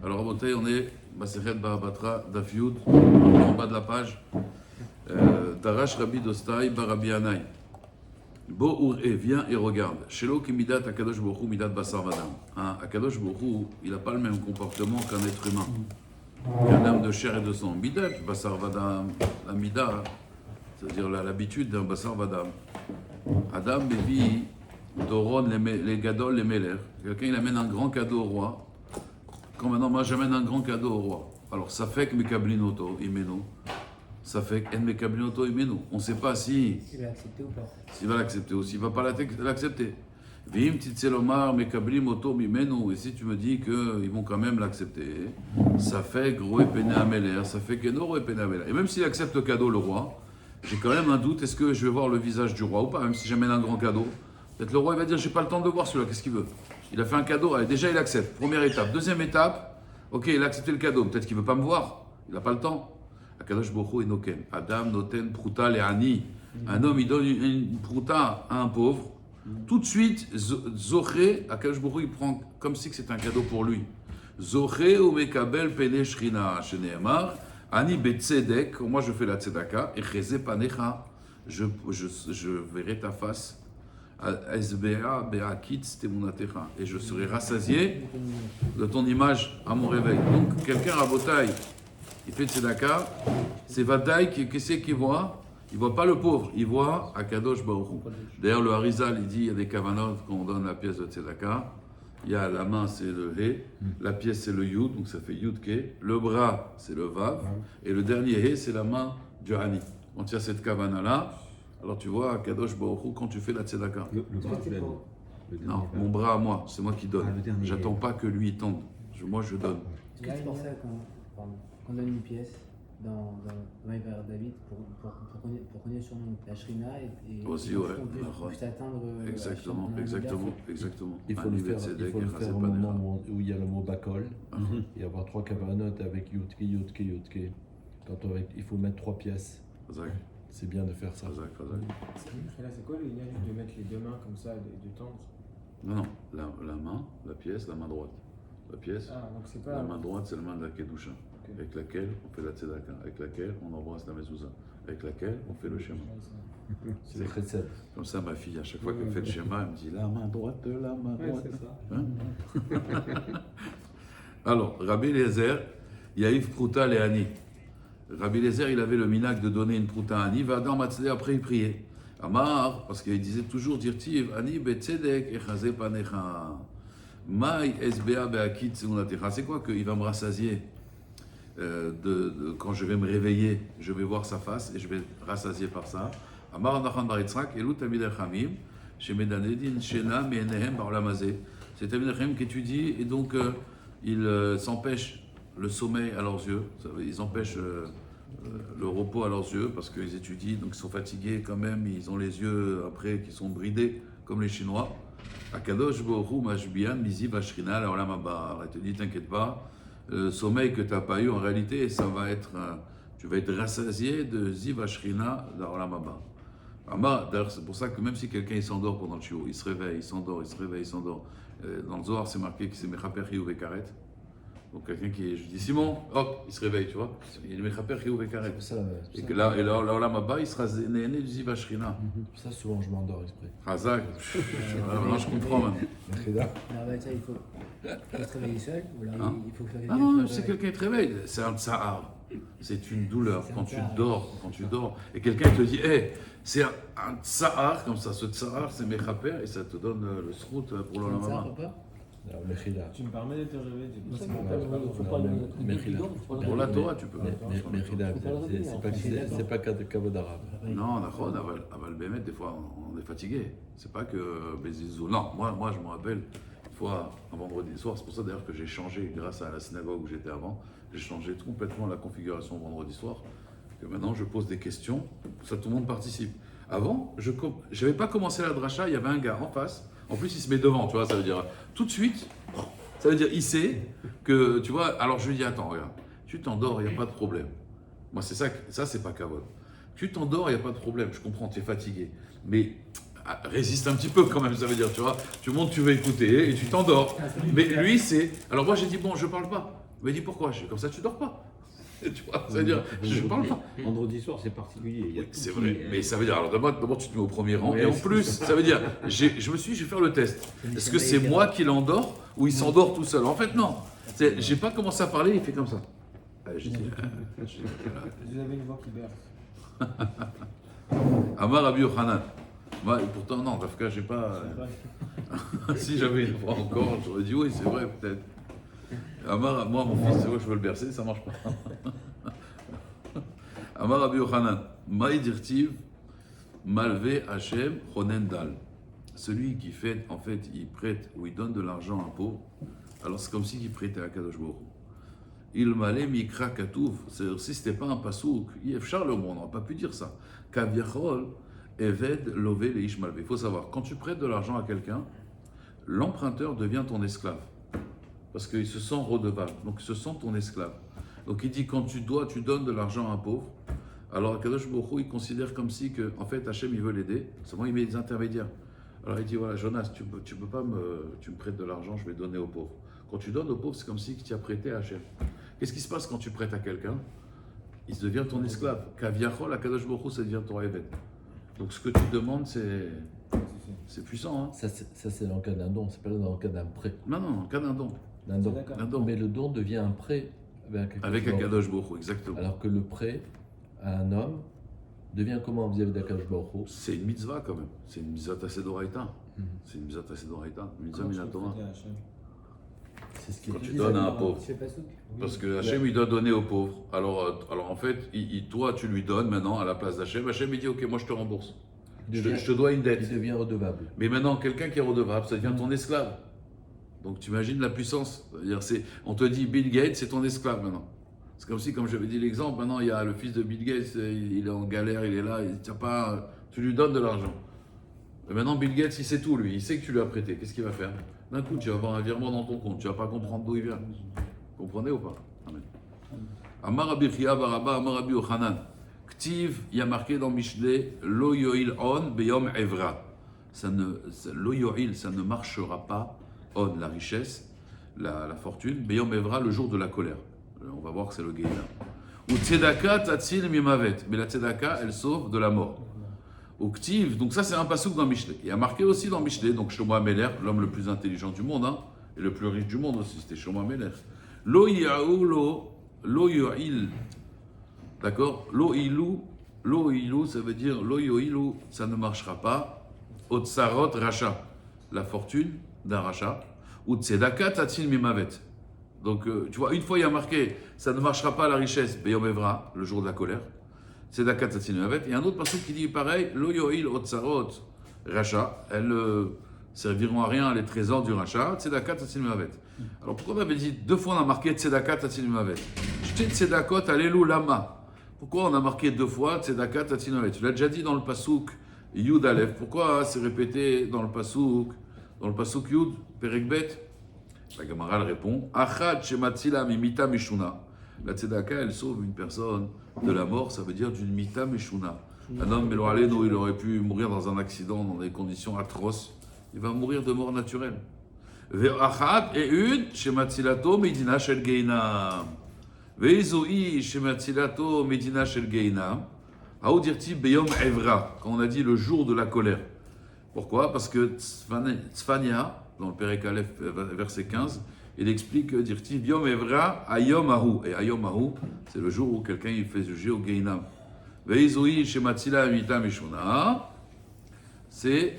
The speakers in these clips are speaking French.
Alors, Rabotai, on est Masechet Ba'abatra, Daf Yud, en bas de la page. Darash Rabbi Dostai, Barabi Anaï. Bo Ur'e, viens et regarde. Shelo ki midat Akadosh Baruch Hu, midat basar vadam. Akadosh Baruch Hu, il n'a pas le même comportement qu'un être humain, qu'un âme de chair et de sang. Midat basar vadam, la mida, c'est-à-dire l'habitude d'un basar vadam. Adam Bevi, Doron, les gadol, les meler. Quelqu'un, il amène un grand cadeau au roi. Quand maintenant, moi, j'amène un grand cadeau au roi. Alors, ça fait que Mekablinoto, Imeno. Ça fait que En Mekablinoto, Imeno. On ne sait pas si. S'il va l'accepter ou pas. S'il va l'accepter ou s'il ne va pas l'accepter. Vim Titselomar, Mekablimoto, Imeno. Et si tu me dis qu'ils vont quand même l'accepter, ça fait que Roé Pene Ameler. Ça fait que no Roé Pene Ameler. Et même s'il accepte le cadeau, le roi, j'ai quand même un doute. Est-ce que je vais voir le visage du roi ou pas, même si j'amène un grand cadeau? Peut-être le roi il va dire, j'ai pas le temps de voir celui-là, qu'est-ce qu'il veut? Il a fait un cadeau, allez, déjà il accepte, première étape. Deuxième étape, ok, il a accepté le cadeau, peut-être qu'il veut pas me voir, il n'a pas le temps. Akadosh Baruch Hu enoken, Adam noten pruta le'ani. Un homme il donne une pruta à un pauvre, tout de suite, zoché, Akadosh Baruch Hu il prend comme si c'est un cadeau pour lui. Zoché ou mekabel pene shrina, sheneemar, ani betzedek, moi je fais la tzedaka, et cheze panecha, je verrai ta face. Et je serai rassasié de ton image à mon réveil. Donc, quelqu'un à Rabotai, il fait tzedaka, c'est Vadaï, qu'est-ce qu'il voit? Il ne voit pas le pauvre, il voit Akadosh Baruch Hu. D'ailleurs, le Harizal, il dit il y a des kavanot quand on donne la pièce de tzedaka. Il y a la main, c'est le He, la pièce, c'est le Yud, donc ça fait Yud Ke. Le bras, c'est le Vav, et le dernier He, c'est la main du Hani. Quand il y a cette kavana-là, alors tu vois, Kadosh Baruch Hu, quand tu fais la tzedaka. Le bras, tu l'as dit. Non, mon bras à moi, c'est moi qui donne. J'attends pas que lui il tende. Moi je donne. Est-ce que c'est pour ça qu'on donne une pièce dans Maïver David pour qu'on ait sur nous la Shrina et aussi, qu'on ouais. puisse atteindre. Exactement. Il faut le faire au moment où il y a le mot Bakol et avoir 3 kavanotes avec Yudke. Il faut mettre 3 pièces. C'est bien de faire ça. Là, c'est quoi le lien de mettre les deux mains comme ça, de tendre? Non, la main, la pièce, la main droite. La pièce, donc c'est pas... la main droite, c'est la main de la Kedusha, avec laquelle on fait la tzedaka, avec laquelle on embrasse la mezouza, avec laquelle on fait le schéma. C'est très simple. Comme ça, ma fille, à chaque fois qu'elle fait le schéma, elle me dit la main droite, la main droite. C'est ça. Hein? Alors, Rabbi Eliezer, Yaïf Pruta Leani. Rabbi Eliezer, il avait le minag de donner une pruta à Ani, Vadam Matzedek, après il priait. Amar, parce qu'il disait toujours, Dirtiv, Ani betzedek echaze panecha. Maï SBA beakit tsunatecha. C'est quoi qu'il va me rassasier quand je vais me réveiller, je vais voir sa face et je vais rassasier par ça. Amar Nachan bar Yitzhak, Elu Tamid Echamim, Shemedanedin Shena Meenehem bar Lamazé. C'est Tamid Echamim qui étudie et donc il s'empêche le sommeil à leurs yeux, ils empêchent le repos à leurs yeux parce qu'ils étudient, donc ils sont fatigués quand même, ils ont les yeux après qui sont bridés comme les Chinois. Akadosh Baruch Hu Mashbian Mizi Vashrina Laolam Haba. Il te dit, t'inquiète pas, le sommeil que tu n'as pas eu en réalité, ça va être, tu vas être rassasié de Ziv Vashrina Laolam Haba. D'ailleurs, c'est pour ça que même si quelqu'un il s'endort pendant le shiur, il se réveille, il s'endort, il se réveille, il s'endort. Dans le Zohar, c'est marqué que c'est Mechaper Chiyuv Vekaret. Donc quelqu'un qui, je dis Simon, hop, il se réveille, tu vois. Il est Mechaper Chiyuv Vekaret. Et que là, Laolam Haba, il sera né de Ziv Vashrina. Ça, souvent, je m'endors exprès. Razak, alors je comprends même. Alors, ça, il faut se réveiller seul ou alors il faut que ça Ah non, c'est quelqu'un qui te réveille, c'est un tsahar. C'est une douleur quand tu dors, et quelqu'un te dit, hey, c'est un tsahar, comme ça, ce tsahar, c'est Mechaper, et ça te donne le srout pour le lendemain. Tu me permets de te réveiller? Pour la Torah, tu peux. C'est pas kavod arabe. Non, d'accord, Aval Bémet, des fois, on est fatigué. C'est pas que Bézizou. Non, moi, je me rappelle, une fois, un vendredi soir, c'est pour ça d'ailleurs que j'ai changé, grâce à la synagogue où j'étais avant, j'ai changé complètement la configuration vendredi soir, que maintenant je pose des questions, ça tout le monde participe. Avant, je n'avais pas commencé la dracha, il y avait un gars en face, en plus il se met devant, tu vois, ça veut dire tout de suite, ça veut dire il sait que, tu vois, alors je lui dis, attends, regarde, tu t'endors, il n'y a pas de problème. Moi, c'est ça c'est pas kavod. Tu t'endors, il n'y a pas de problème, je comprends, tu es fatigué, mais résiste un petit peu quand même, ça veut dire, tu vois, tu montes, tu veux écouter et tu t'endors. Mais lui, c'est... Alors moi, j'ai dit, bon, je parle pas. Il m'a dit pourquoi? Je dis comme ça tu dors pas. Tu vois, c'est-à-dire, je parle pas. Vendredi soir, c'est particulier. Oui, c'est vrai, mais ça veut dire, alors d'abord tu te mets au premier rang, et en plus, ça veut dire, je me suis dit, je vais faire le test. Est-ce que c'est moi qui l'endors ou il s'endort tout seul? En fait, non. J'ai pas commencé à parler, il fait comme ça. J'ai dit, Vous avez une voix qui berce. Amar Rabbi Yochanan. Moi, et pourtant, non, Dafka, j'ai pas. Si j'avais une voix encore, j'aurais dit oui, c'est vrai, peut-être. Amar, moi, mon fils, c'est vrai, je veux le bercer, ça marche pas. Amar Rabbi Yochanan, Maï dirtiv, malvé Hachem, chonen dal. Celui qui fait, en fait, il prête ou il donne de l'argent à un pauvre, alors c'est comme s'il prêtait à Kadosh Baruch Hu. Il m'allait mikra katouf, c'est-à-dire si c'était pas un pasouk, Yefchar le monde, on n'a pas pu dire ça. Kaviachol, eved lové le ish malvé. Il faut savoir, quand tu prêtes de l'argent à quelqu'un, l'emprunteur devient ton esclave. Parce qu'il se sent redevable, donc il se sent ton esclave. Donc il dit, quand tu donnes de l'argent à un pauvre, alors Kadosh Baruch Hu, il considère comme si que, en fait, Hachem, il veut l'aider, seulement il met des intermédiaires. Alors il dit, voilà, Jonas, tu me prêtes de l'argent, je vais donner aux pauvres. Quand tu donnes aux pauvres, c'est comme si tu as prêté à Hachem. Qu'est-ce qui se passe quand tu prêtes à quelqu'un? Il devient ton esclave. Kaviachol, à Kadosh Baruch Hu, ça devient ton évêque. Donc ce que tu demandes, c'est puissant. Hein? Ça, c'est dans le cas d'un don, c'est pas dans le cas d'un prêt. Non, dans le cas d'un don. D'un don. Un don. Mais le don devient un prêt avec Akadosh Baruch Hu, exactement. Alors que le prêt à un homme devient comment vis-à-vis d'Akadosh Baruch Hu? C'est une mitzvah quand même. C'est une mitzvah tassé d'oraïta. C'est une mitzvah tassé d'oraïta. Une mitzvah minatora. C'est ce qui Quand tu donnes à un pauvre. Tu fais pas souk? Parce que Hachem, il doit donner aux pauvres. Alors en fait, toi, tu lui donnes maintenant à la place d'Hachem. Hachem, il dit, ok, moi je te rembourse. Je te dois une dette. Il devient redevable. Mais maintenant, quelqu'un qui est redevable, ça devient ton esclave. Donc tu imagines la puissance. C'est-à-dire, on te dit, Bill Gates, c'est ton esclave maintenant. C'est comme si, comme j'avais dit l'exemple, maintenant il y a le fils de Bill Gates, il est en galère, il est là, il tient pas, tu lui donnes de l'argent. Et maintenant Bill Gates, il sait tout lui, il sait que tu lui as prêté. Qu'est-ce qu'il va faire? D'un coup, tu vas avoir un virement dans ton compte, tu vas pas comprendre d'où il vient. Vous comprenez ou pas? Amen. Amar Rabbi Chia Baraba, Amar Rabbi Yochanan. Ktiv, il y a marqué dans Mishlei, Lo yoil on beyom evra. Lo yoil, ça ne marchera pas, on, la richesse, la fortune, beyom evra, le jour de la colère. On va voir que c'est le Gehenna. Ou tzedaka tatzil mimavet. Mais la tzedaka, elle sauve de la mort. Ou ktiv, donc ça c'est un pasouk dans Mishlei. Il y a marqué aussi dans Mishlei, donc Shlomo HaMelech, l'homme le plus intelligent du monde, hein, et le plus riche du monde aussi, c'était Shlomo HaMelech. Lo yo'il. D'accord? Lo ilu, ça veut dire lo yo'ilu, ça ne marchera pas. Otsarot racha, la fortune d'un racha. Ou tzedaka tatzil mimavet. Donc, tu vois, une fois il y a marqué, ça ne marchera pas la richesse, Beyom Evra, le jour de la colère. Tzedaka tatzil mimavet. Et un autre passage qui dit pareil, Lo yo'il otsarot racha, elles ne serviront à rien les trésors du racha, Tzedaka tatzil mimavet. Alors pourquoi on avait dit, deux fois on a marqué Tzedaka tatzil mimavet? J'étais Tzedakot alelu lama. Pourquoi on a marqué deux fois Tzedaka tatzil mimavet? Tu l'as déjà dit dans le pasouk Yud Aleph. Pourquoi c'est répété dans le pasouk Yud, Perek Bet? La Gemara répond, Achad shematzila mimita mishuna. La tzedaka, elle sauve une personne de la mort, ça veut dire d'une mita mishuna. Un homme, il aurait pu mourir dans un accident, dans des conditions atroces. Il va mourir de mort naturelle. Ve'achad et une shematzilato medina shel geinam. Ve'izoi shematzilato medina shel geinam. Haoudirti beyom evra, quand on a dit le jour de la colère. Pourquoi? Parce que Tzfania, dans le Perek Aleph, verset 15, il explique, dit-il, Yom Evra Ayom Ahu. Et Ayom Ahu, c'est le jour où quelqu'un il fait juger au Geinam. Veizoi Shematzila Amita Mishuna, c'est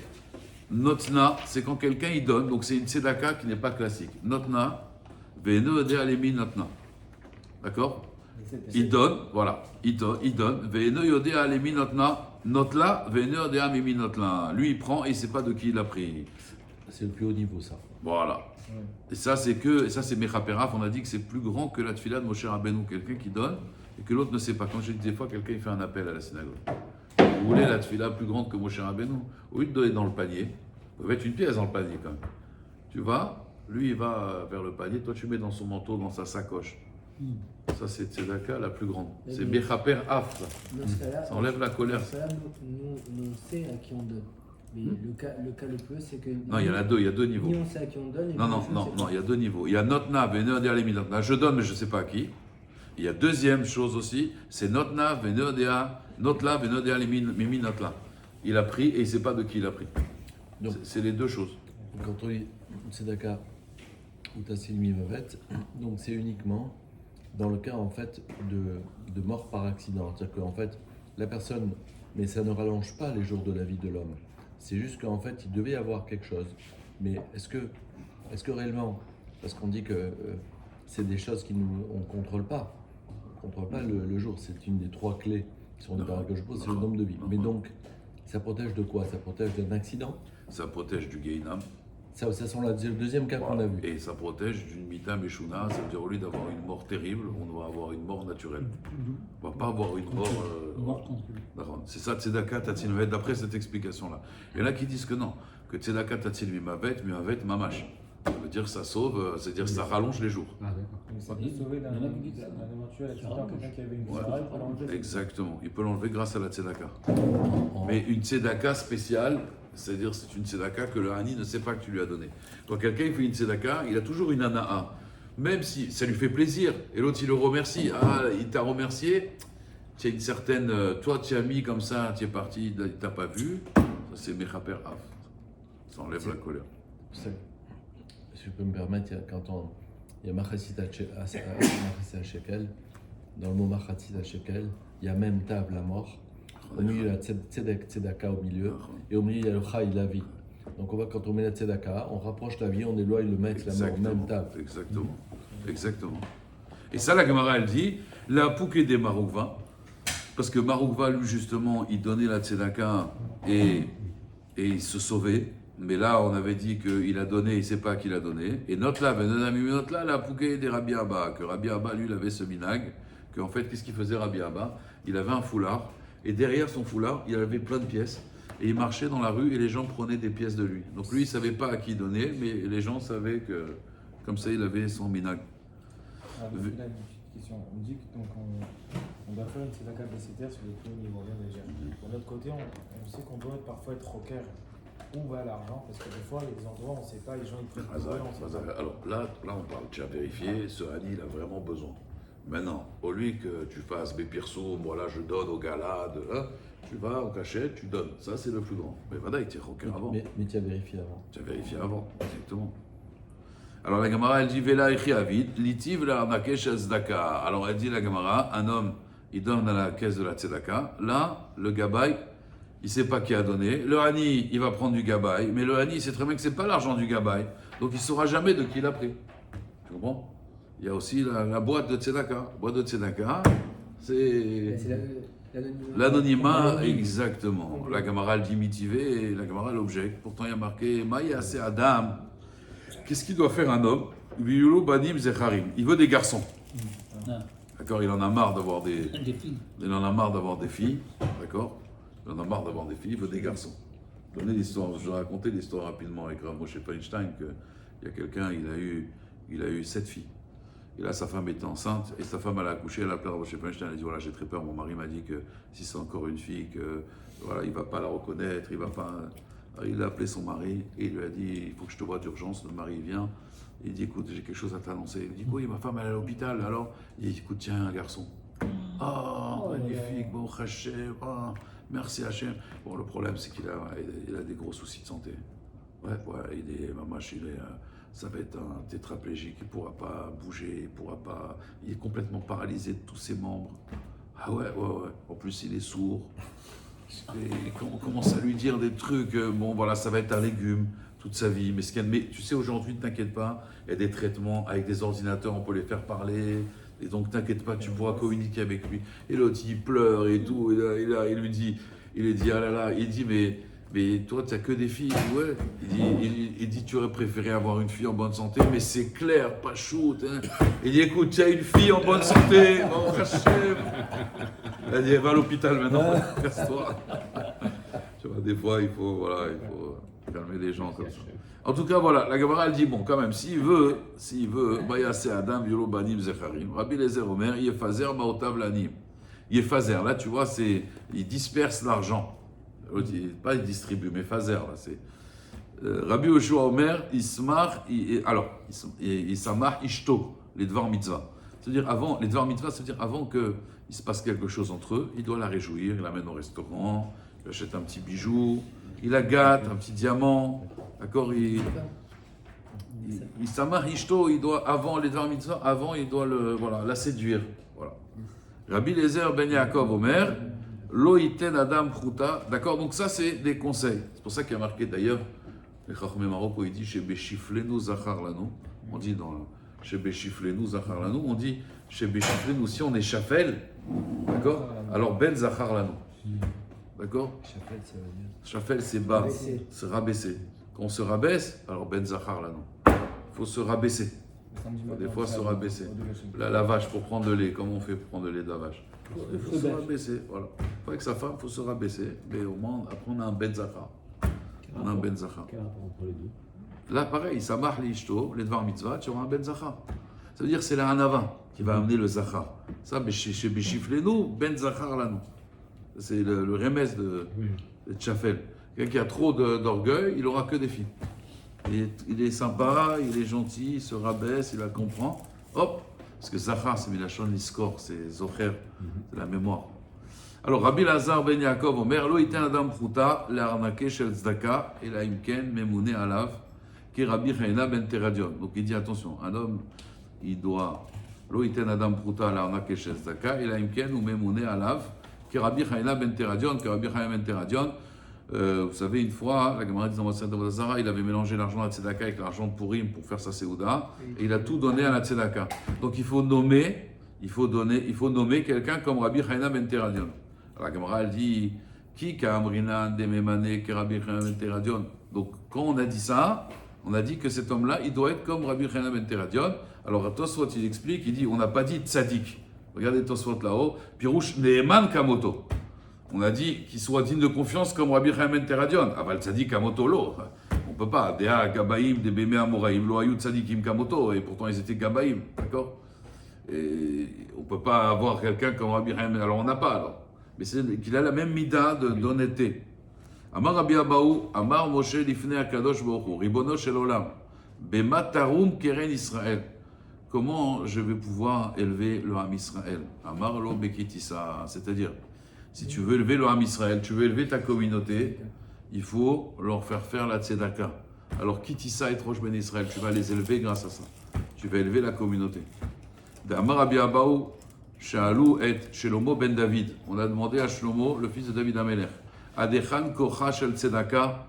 Notna, c'est quand quelqu'un il donne, donc c'est une tzedaka qui n'est pas classique. Notna, Ve'ene Ode Alemi Notna. D'accord? Il donne, voilà, il donne, Ve'ene Ode Alemi Notna, Notla, Ve'ene Ode Amimi Notla. Lui il prend et il ne sait pas de qui il a pris. C'est le plus haut niveau, ça. Voilà. Et ça, c'est Mecha Peraf. On a dit que c'est plus grand que la tefila de Moshe Rabbeinu. Quelqu'un qui donne et que l'autre ne sait pas. Quand j'ai dit des fois, quelqu'un il fait un appel à la synagogue. Vous voulez la tefila plus grande que Moshe Rabbeinu? Au lieu de donner dans le panier, vous pouvez mettre une pièce dans le panier quand même. Tu vas, lui il va vers le panier, toi tu mets dans son manteau, dans sa sacoche. Ça, c'est tzedaka la plus grande. C'est Mecha Peraf. Ça enlève la colère. Dans ce cas-là, nous, on sait à qui on donne. Mais le cas le plus, c'est que. Non, il y a deux niveaux. Ni on sait à qui on donne. Non, il y a deux niveaux. Il y a notna, venodea lemilotna. Je donne, mais je ne sais pas à qui. Il y a deuxième chose aussi, c'est notna, venodea, notla, venodea lemilotla. Il a pris et il ne sait pas de qui il a pris. Donc, c'est les deux choses. Quand on dit tzedaka ou tassil mimavet, donc c'est uniquement dans le cas en fait de mort par accident. C'est-à-dire qu'en fait, la personne, mais ça ne rallonge pas les jours de la vie de l'homme. C'est juste qu'en fait, il devait y avoir quelque chose. Mais est-ce que réellement, parce qu'on dit que c'est des choses on ne contrôle pas. On ne contrôle pas le jour. C'est une des trois clés, si on est par que je pose, c'est le nombre de vies. Mais donc, ça protège de quoi? Ça protège d'un accident? Ça protège du Gehinam. Ça sont le deuxième cas qu'on a vu. Et ça protège d'une mita meshuna, ça veut dire au lieu d'avoir une mort terrible, on va avoir une mort naturelle. On ne va pas avoir une mort. C'est ça, tzedaka tatzil mimavet, d'après cette explication-là. Il y en a qui disent que non, que tzedaka tatzil mimavet mamash. Ça veut dire que ça sauve, c'est-à-dire que ça rallonge les jours. Ah, d'accord. Mais ça peut sauver d'un éventuel accident, quelqu'un qui avait une tzedaka, il peut l'enlever. Exactement, il peut l'enlever grâce à la tzedaka. Mais une tzedaka spéciale, c'est-à-dire c'est une tzedaka que le Hani ne sait pas que tu lui as donnée. Quand quelqu'un fait une tzedaka, il a toujours une ana'a. Même si ça lui fait plaisir, et l'autre il le remercie. Ah, il t'a remercié, tu as une certaine... Toi tu as mis comme ça, tu es parti, il t'a pas vu, ça c'est mechaper af. Ça enlève la colère. Si je peux me permettre, il y a Machatzit al-Shekel, dans le mot Machatzit al-Shekel, il y a même table la mort. Au milieu, il y a la tzedaka au milieu, et au milieu, il y a le chai, la vie. Donc quand on met la tzedaka, on rapproche la vie, on éloigne le maître, la mort, même table. Exactement. Et ça, la Gemara, elle dit, la pouké des Maroukva, parce que Maroukva, lui, justement, il donnait la tzedaka et il se sauvait. Mais là, on avait dit qu'il a donné, il ne sait pas qui l'a donné. Et notre là, la pouké des Rabbi Abba, que Rabbi Abba, lui, il avait ce minag, qu'en fait, qu'est-ce qu'il faisait Rabbi Abba? Il avait un foulard. Et derrière son foulard, il avait plein de pièces. Et il marchait dans la rue et les gens prenaient des pièces de lui. Donc lui, il ne savait pas à qui donner, mais les gens savaient que, comme ça, il avait son minag. Ah, donc, là, une petite question. On dit que donc, on doit faire une tzedaka bécétaire sur les plus hauts niveaux, bien déjà. De l'autre côté, on sait qu'on doit parfois être rocker. Où va l'argent? Parce que des fois, il y a des endroits où on ne sait pas, les gens ils prennent pour eux, on sait pas. Alors là, on parle, tu as vérifié, ce Hani, il a vraiment besoin. Maintenant, au lieu que tu fasses Bépirso, moi là je donne au gala, tu vas en cachette, tu donnes. Ça c'est le plus grand. Mais voilà, il tient aucun avant. Mais tu as vérifié avant. Tu as vérifié avant, exactement. Alors la Gemara, elle dit Vela echi avid, litiv la nakesh tzedaka. Alors elle dit la Gemara, un homme, il donne dans la caisse de la tzedaka. Là, le gabay, il ne sait pas qui a donné. Le Hani, il va prendre du gabay. Mais le Hani, il sait très bien que ce n'est pas l'argent du gabay. Donc il ne saura jamais de qui il a pris. Tu comprends? Il y a aussi la boîte de tzedaka. La boîte de tzedaka, c'est l'anonymat, exactement. La Gemara dit mitivé et la Gemara l'objecte. Pourtant, il y a marqué Maïa, c'est Adam. Qu'est-ce qu'il doit faire un homme? Viulu banim zecharim. Il veut des garçons. D'accord? Il en a marre d'avoir des filles. Il en a marre d'avoir des filles. D'accord? Il en a marre d'avoir des filles. Il veut des garçons. Je vais raconter l'histoire rapidement avec Moshe Feinstein qu'il y a quelqu'un, il a eu 7 filles. Et là, sa femme était enceinte, et sa femme, elle a accouché, elle a appelé Moshe Feinstein, elle a dit, voilà, j'ai très peur, mon mari m'a dit que si c'est encore une fille, que voilà, il ne va pas la reconnaître, il va pas... Alors, il a appelé son mari, et il lui a dit, il faut que je te voie d'urgence, le mari vient, il dit, écoute, j'ai quelque chose à t'annoncer. Il dit, oui, ma femme, elle est à l'hôpital, alors il dit, écoute, tiens, un garçon. Oh, magnifique, bon, Hachem, oh, merci Hachem. Bon, le problème, c'est qu'il a des gros soucis de santé. Ouais, ça va être un tétraplégique, il ne pourra pas bouger, il est complètement paralysé de tous ses membres. Ah ouais. En plus, il est sourd. Et on commence à lui dire des trucs, bon voilà, ça va être un légume toute sa vie. Mais tu sais, aujourd'hui, ne t'inquiète pas, il y a des traitements avec des ordinateurs, on peut les faire parler. Et donc, t'inquiète pas, tu pourras communiquer avec lui. Et l'autre, il pleure et tout. Il lui dit, ah là là, il dit, mais toi, tu n'as que des filles. Ouais. Il dit, tu aurais préféré avoir une fille en bonne santé, mais c'est clair, pas shoot. Hein. Il dit, écoute, tu as une fille en bonne santé. Oh, Hachem. Elle dit, va à l'hôpital maintenant, casse-toi. Tu vois, des fois, il faut calmer les gens comme ça. En tout cas, voilà, la Gemara, elle dit, bon, quand même, s'il veut, Bayase Adam, Yolo Banim, Zecharim, Rabbi Lezer Omer, Yefazer, Maotav Lanim. Yefazer, là, tu vois, il disperse l'argent. Pas il distribue, mais Fazer, là, c'est. Rabbi Yoshua Omer, Ismar, Isamar, Ishto, les Dvar Mitzvah. C'est-à-dire avant, les Dvar Mitzvah, c'est-à-dire avant qu'il se passe quelque chose entre eux, il doit la réjouir, il l'amène au restaurant, il achète un petit bijou, il la gâte, un petit diamant, d'accord, Isamar, Ishto, il doit, avant les Dvar Mitzvah, avant, il doit la séduire. Voilà. Rabbi Lezer Ben Yaakov Omer, Lo iten Adam Pruta, d'accord, donc ça c'est des conseils. C'est pour ça qu'il y a marqué d'ailleurs, les Chachmei Maroko, il dit chez Beshiflenu Zachar Lanu, on dit dans chez Beshiflenu Zachar Lanu, on dit chez Beshiflenu, si on est Shafel, d'accord, alors Ben Zachar Lanu, d'accord. Shafel c'est bas, c'est rabaisser. Quand on se rabaisse, alors Ben Zachar Lanu, il faut se rabaisser. Des fois se rabaisser. La vache pour prendre le lait, comment on fait pour prendre le lait de la vache? Il faut se rabaisser, voilà. Avec sa femme, il faut se rabaisser, mais au moins, après on a un Ben Zachar. On a un Ben Zachar. Quel rapport entre les deux? Là, pareil, Samach li Ishto, les Dvar Mitzvah, tu auras un Ben Zachar. Ça veut dire que c'est la Hanava qui va amener le Zachar. Ça, chez Beshiflenu, Ben Zachar Lanu. C'est le remès de Tchafel. Quelqu'un qui a trop d'orgueil, il n'aura que des filles. Il est sympa, il est gentil, il se rabaisse, il la comprend. Hop, parce que Zachar, c'est Milachon Niskor, c'est Zocher, c'est la mémoire. Alors, Rabbi Lazar ben Yaakov Omer, Lo iten Adam Pruta, l'arnake shel tzedaka, et la imken memune alav, qui Rabbi Chaina ben Teradion. Donc il dit attention, un homme, il doit, Lo iten Adam Pruta, l'arnake shel tzedaka, et la imken ou memune alav, qui Rabbi Chaina ben Teradion, que Rabbi Chaina ben Teradion. Vous savez, une fois, la Gemara dit dans Maseret Avodat Zara, il avait mélangé l'argent de la tzedaka avec l'argent de Purim pour faire sa Séouda, et il a tout donné à la tzedaka. Donc il faut nommer quelqu'un comme Rabbi Chaina ben Teradion. La Gemara elle dit qui Kamrinan Dememane que Rabbi Chaina ben Teradion. Donc quand on a dit ça, on a dit que cet homme-là, il doit être comme Rabbi Chaina ben Teradion. Alors Tosfot il explique, il dit on n'a pas dit tzadik. Regardez Tosfot là-haut, Pirouche Neeman Kamoto. On a dit qu'il soit digne de confiance comme Rabbi Chaim ben Teradion. Aval tzadik kamoto lo. On peut pas. Dea gabaim de beme amoraim lo ayut tzadikim kamoto. Et pourtant ils étaient gabaim, d'accord. Et on peut pas avoir quelqu'un comme Rabbi Chaim. Alors on n'a pas alors. Mais c'est qu'il a la même mida d'honnêteté. Amar Rabbi Abaou, Amar Moshe lifnei Akadosh Baruch Hu, Ribono shel Olam, bematarum keren Israël. Comment je vais pouvoir élever le Ham Israël? Amar lo bekitisa, c'est-à-dire. Si tu veux élever le Ham Israël, tu veux élever ta communauté, il faut leur faire la tzedaka. Alors, Kitissa et Rosh Ben Israël, tu vas les élever grâce à ça. Tu vas élever la communauté. D'Amar Rabbi Abaou, Sha'alou et Shlomo ben David. On a demandé à Shlomo, le fils de David Amelech, Adechan kocha shel tzedaka,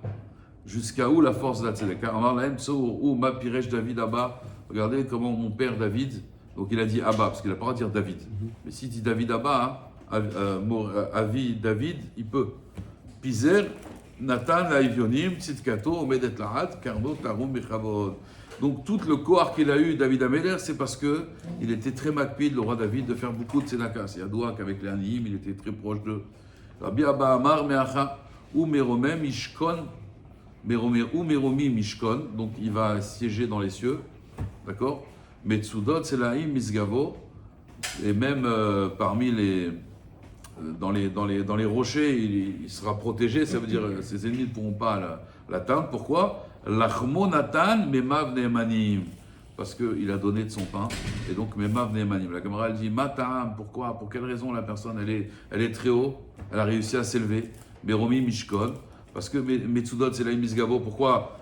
jusqu'à où la force de la tzedaka? Amar lahem tsour ou ma piresh David Abba. Regardez comment mon père David, donc il a dit Abba, parce qu'il n'a pas le droit de dire David. Mais s'il dit David Abba, Avi David, il peut. Pizer, Nathan, Laivionim, Tzidkato, Omedet Lahat, Karno, Tarum, Bechavod. Donc tout le kohar qu'il a eu, David Améler, c'est parce qu'il était très makpid, le roi David, de faire beaucoup de tzedaka. C'est Yadoua qu'avec les Aniyim, il était très proche d'eux. Rabbi Abba Amar, Meacha, ou Meromem, Mishkon, ou Meromi, Mishkon, donc il va siéger dans les cieux, d'accord. Metsudot, Selaim, Misgavo, et même parmi les. Dans les rochers, il sera protégé, ça veut dire que ses ennemis ne pourront pas l'atteindre. Pourquoi? Lachmo Natan Memav Neemanim. Parce qu'il a donné de son pain, et donc Memav Neemanim. La Gemara elle dit Matam, pourquoi? Pour quelle raison la personne elle est très haut, elle a réussi à s'élever. Meromi Mishkon, parce que Metsudot c'est la Misgavo, pourquoi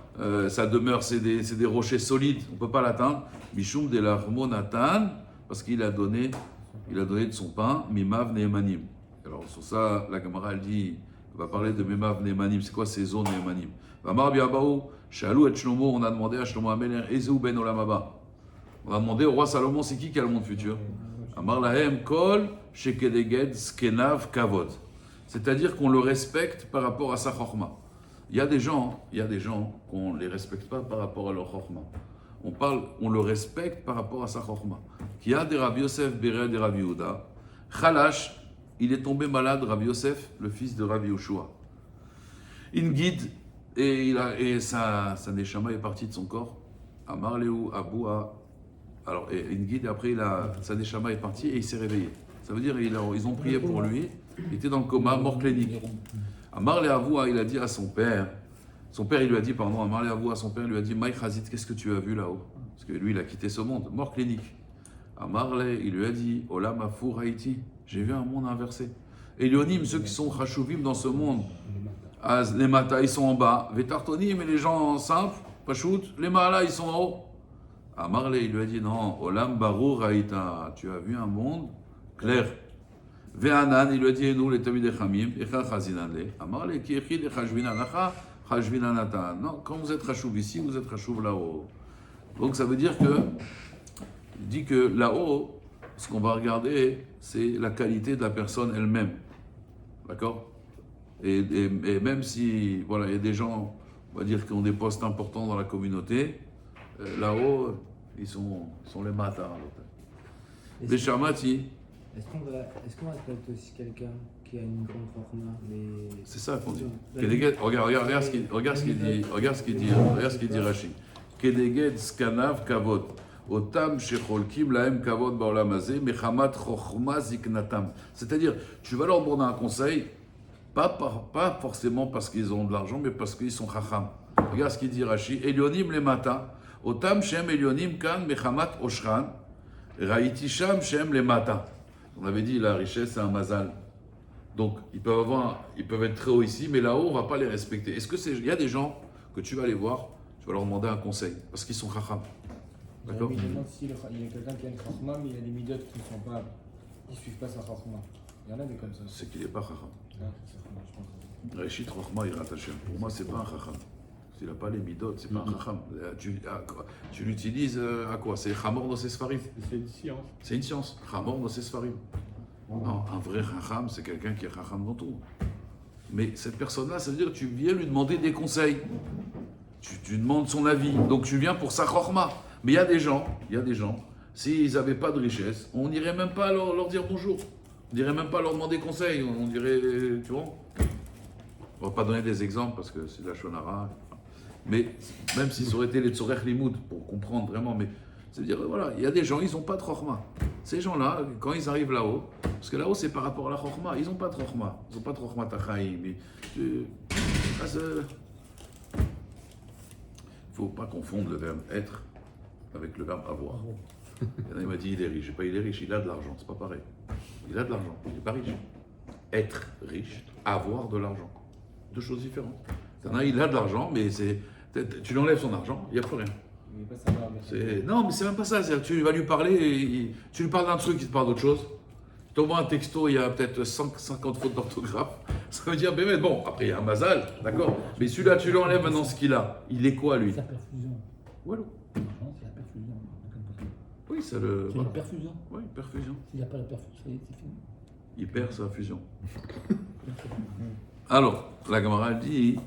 sa demeure c'est des rochers solides, on ne peut pas l'atteindre. Mishum de Lachmo Natan, parce qu'il a donné de son pain, Memav Neemanim. Alors sur ça, la Gemara elle dit, on va parler de Memav Neemanim. C'est quoi ces zones Neemanim? Amar Biabaou, Shalou et Shlomo, on a demandé à Shlomo Ameler, Ezeu ben Olam Haba. On a demandé au roi Salomon, c'est qui a le monde futur? Amar Lahem Kol Shekedeged Skenav Kavod. C'est-à-dire qu'on le respecte par rapport à sa chorma. Il y a des gens qu'on ne les respecte pas par rapport à leur chorma. On le respecte par rapport à sa chorma. Qui a des Rabbi Yosef Bered et Rabbi Yehuda. Chalash, il est tombé malade, Rabbi Yosef, le fils de Rabbi Yoshua. Ingid, et sa neshama est partie de son corps. Amar Lehu Aboua. Alors, Ingid, et après, sa neshama est partie et il s'est réveillé. Ça veut dire ils ont prié pour lui. Il était dans le coma, mort clinique. Amar le Avoua, il a dit à son père, il lui a dit, pardon, Amar le Avoua, son père, il lui a dit, Maï Chazit, qu'est-ce que tu as vu là-haut? Parce que lui, il a quitté ce monde, mort clinique. Amar le, il lui a dit, Olam Afour Haïti, j'ai vu un monde inversé. Elionim, ceux qui sont Chashuvim dans ce monde, les Mata, ils sont en bas. Vetartonim, et les gens simples, Pachout, les Maala, ils sont en haut. Amar le, il lui a dit, non, Olam Barur Haïta, tu as vu un monde clair. Ve'anan, il lui a dit, nous, les Tamid Echamim, Echa Chazinanle. Amar le, ki Echid Echajvinanacha, Chajvinanatan. Non, quand vous êtes Chashuv ici, vous êtes Chashuv là-haut. Donc ça veut dire que, il dit que là-haut, ce qu'on va regarder, c'est la qualité de la personne elle-même. D'accord? Et même si, voilà, il y a des gens, on va dire, qui ont des postes importants dans la communauté, là-haut, ils sont les matins. Les Shamati. Est-ce qu'on va traiter aussi quelqu'un qui a une grande forma? C'est ça qu'on dit. Regarde ce qu'il dit Rashi. Kedeged skanav kavod. Otam shecholkim lahem kavod ba'olam hazeh mechamat chochma ziknatam. C'est-à-dire, tu vas leur demander un conseil, pas forcément parce qu'ils ont de l'argent, mais parce qu'ils sont chacham. Regarde ce qu'il dit Rashi. Elionim le mata. Otam shem elionim kan mechamat oshran. Raïti sham shem le mata. On avait dit la richesse c'est un mazal. Donc ils peuvent être très hauts ici, mais là-haut on va pas les respecter. Il y a des gens que tu vas aller voir, tu vas leur demander un conseil parce qu'ils sont chacham. D'accord? Il y a quelqu'un qui a une chachma, mais il y a des midotes qui ne suivent pas sa chachma. Il y en a des comme ça. C'est qu'il n'est pas chacham. Je pense. Reshit chochma yirat Hashem. Pour moi c'est pas un chacham. S'il n'a pas les midot, c'est pas un chacham. Tu l'utilises à quoi? C'est chamor dans ses sfarim. C'est une science. C'est une science. Chamor dans ses sfarim. Non, un vrai chacham, c'est quelqu'un qui est chacham dans tout. Mais cette personne-là, ça veut dire que tu viens lui demander des conseils. Tu demandes son avis. Donc tu viens pour sa chorma. Mais il y a des gens, s'ils n'avaient pas de richesse, on n'irait même pas leur dire bonjour. On n'irait même pas leur demander conseil. On dirait, tu vois. On ne va pas donner des exemples parce que c'est de la shonara. Mais même si ça aurait été les tzorech limoud pour comprendre vraiment, mais c'est-à-dire, voilà, il y a des gens, ils n'ont pas de chorma. Ces gens-là, quand ils arrivent là-haut, parce que là-haut c'est par rapport à la chorma, ils n'ont pas de chorma. Ils n'ont pas de chorma tachaïm. Il ne faut pas confondre le verbe être avec le verbe avoir. Il m'a dit il est riche. Il est riche, il a de l'argent, c'est pas pareil. Il a de l'argent, il n'est pas riche. Être riche, avoir de l'argent. Deux choses différentes. Il a de l'argent, mais tu lui enlèves son argent, il n'y a plus rien. Non, mais c'est même pas ça. Tu vas lui parler, tu lui parles d'un truc, il te parle d'autre chose. Tu t'envoies un texto, il y a peut-être 150 fautes d'orthographe. Ça veut dire, mais bon, après il y a un mazal, d'accord. Mais celui-là, tu lui enlèves maintenant ce qu'il a. Il est quoi, lui? C'est la perfusion. Voilà. C'est la perfusion. Oui, c'est le. C'est une perfusion. Oui, perfusion. S'il n'y a pas la perfusion, c'est fini. Il perd sa fusion. Alors, la Gemara dit,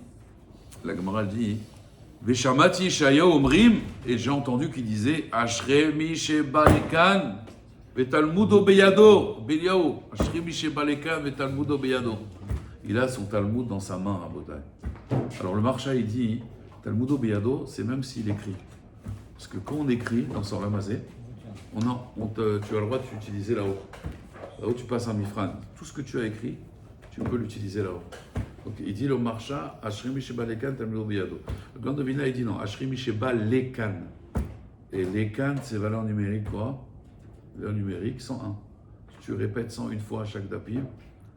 Veshamati Shaya Omrim, et j'ai entendu qu'il disait Ashremi Shebalekan Vetalmudo Beyado Beliao. Ashremi Shebalekan Vetalmudo Beyado. Il a son Talmud dans sa main à Botaï. Alors le Marsha il dit Talmudo Beyado, c'est même s'il écrit. Parce que quand on écrit dans Sor Lamazé, tu as le droit d'utiliser là-haut. Là-haut tu passes un mifran. Tout ce que tu as écrit, tu peux l'utiliser là-haut. Donc il dit le Marsha, Ashrimi Sheba Lekan, Talmudo Beyado. Le Grand Devina il dit non, Ashrimi Sheba Lekan. Et Lekan c'est valeur numérique quoi? Valeur numérique 101. Si tu répètes 101 fois à chaque dapim,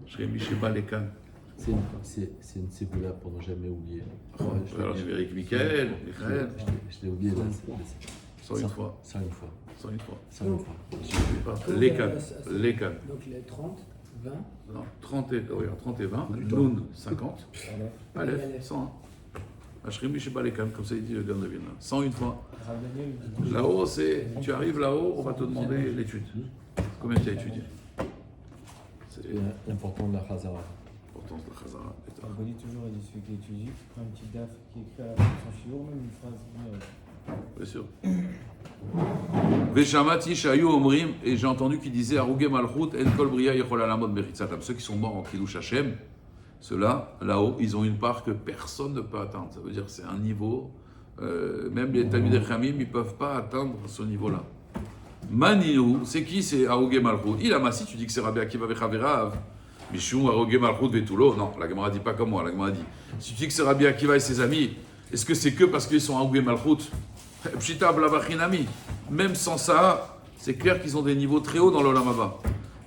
Ashrimi Sheba Lekan. C'est une cébula pour ne jamais oublier. Valeur numérique Michael. Je l'ai oublié là. 101 fois. 101 fois. 101 fois. 101 fois. Lekan. Donc les 30, 20. Non, 30 et 20. Noun 50. Aleph 101. Ashrimi Sheba Lekan, comme ça il dit le Grand Devina. 101 fois. Là-haut, tu arrives là-haut, on va te demander l'étude. Combien tu as étudié? C'est l'important de la Chazara. L'importance de la Chazara. On dit toujours, il dit celui qui étudie, prend une petite daf qui écrit à la fin de son shiur, même une phrase. Bien sûr. Veshamati Shayu Omrim, et j'ai entendu qu'il disait Aruge Malchut En Kol Bria Yechol Alamot Bechitzatam. Ceux qui sont morts en Kiddush Hashem, ceux-là, là-haut, ils ont une part que personne ne peut atteindre. Ça veut dire que c'est un niveau, même les Talmidei Chachamim, ils ne peuvent pas atteindre ce niveau-là. Maninou, c'est qui? C'est Aruge Malchut. Il a massi, tu dis que c'est Rabbi Akiva Vechaverav. Mishum Arogé Malchut Vetulo. Non, la Gemara dit pas comme moi. La Gemara dit si tu dis que c'est Rabbi Akiva et ses amis, est-ce que c'est que parce qu'ils sont Arogé Malchut? Pshita Blavachinami. Même sans ça, c'est clair qu'ils ont des niveaux très hauts dans l'Olam Haba.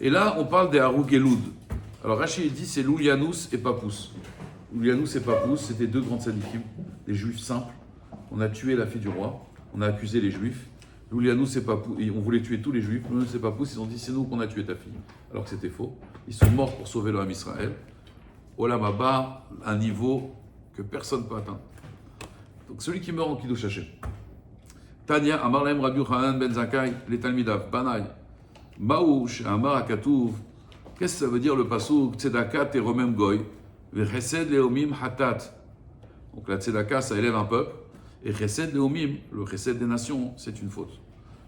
Et là, on parle des Arogé Loud. Alors Rachid dit c'est Loulianous et Papous. Loulianous et Papous, c'était deux grands sadikim, des juifs simples. On a tué la fille du roi, on a accusé les juifs. Loulianous et Papous, on voulait tuer tous les juifs. Loulianous et Papous, ils ont dit c'est nous qu'on a tué ta fille. Alors que c'était faux. Ils sont morts pour sauver l'Olam Israël. Olam Haba, un niveau que personne ne peut atteindre. Donc celui qui meurt en Kiddush Hashem. Tanya, Amar Lahem Rabbi Yochanan ben Zakkai, les Talmidav, Banai, Maouch, Amar Akatouv. Qu'est-ce que ça veut dire le passouk Tzedaka teromem goy, vechesed leomim hatat. Donc la tzedaka, ça élève un peuple, et chesed leomim, le chesed des nations, c'est une faute.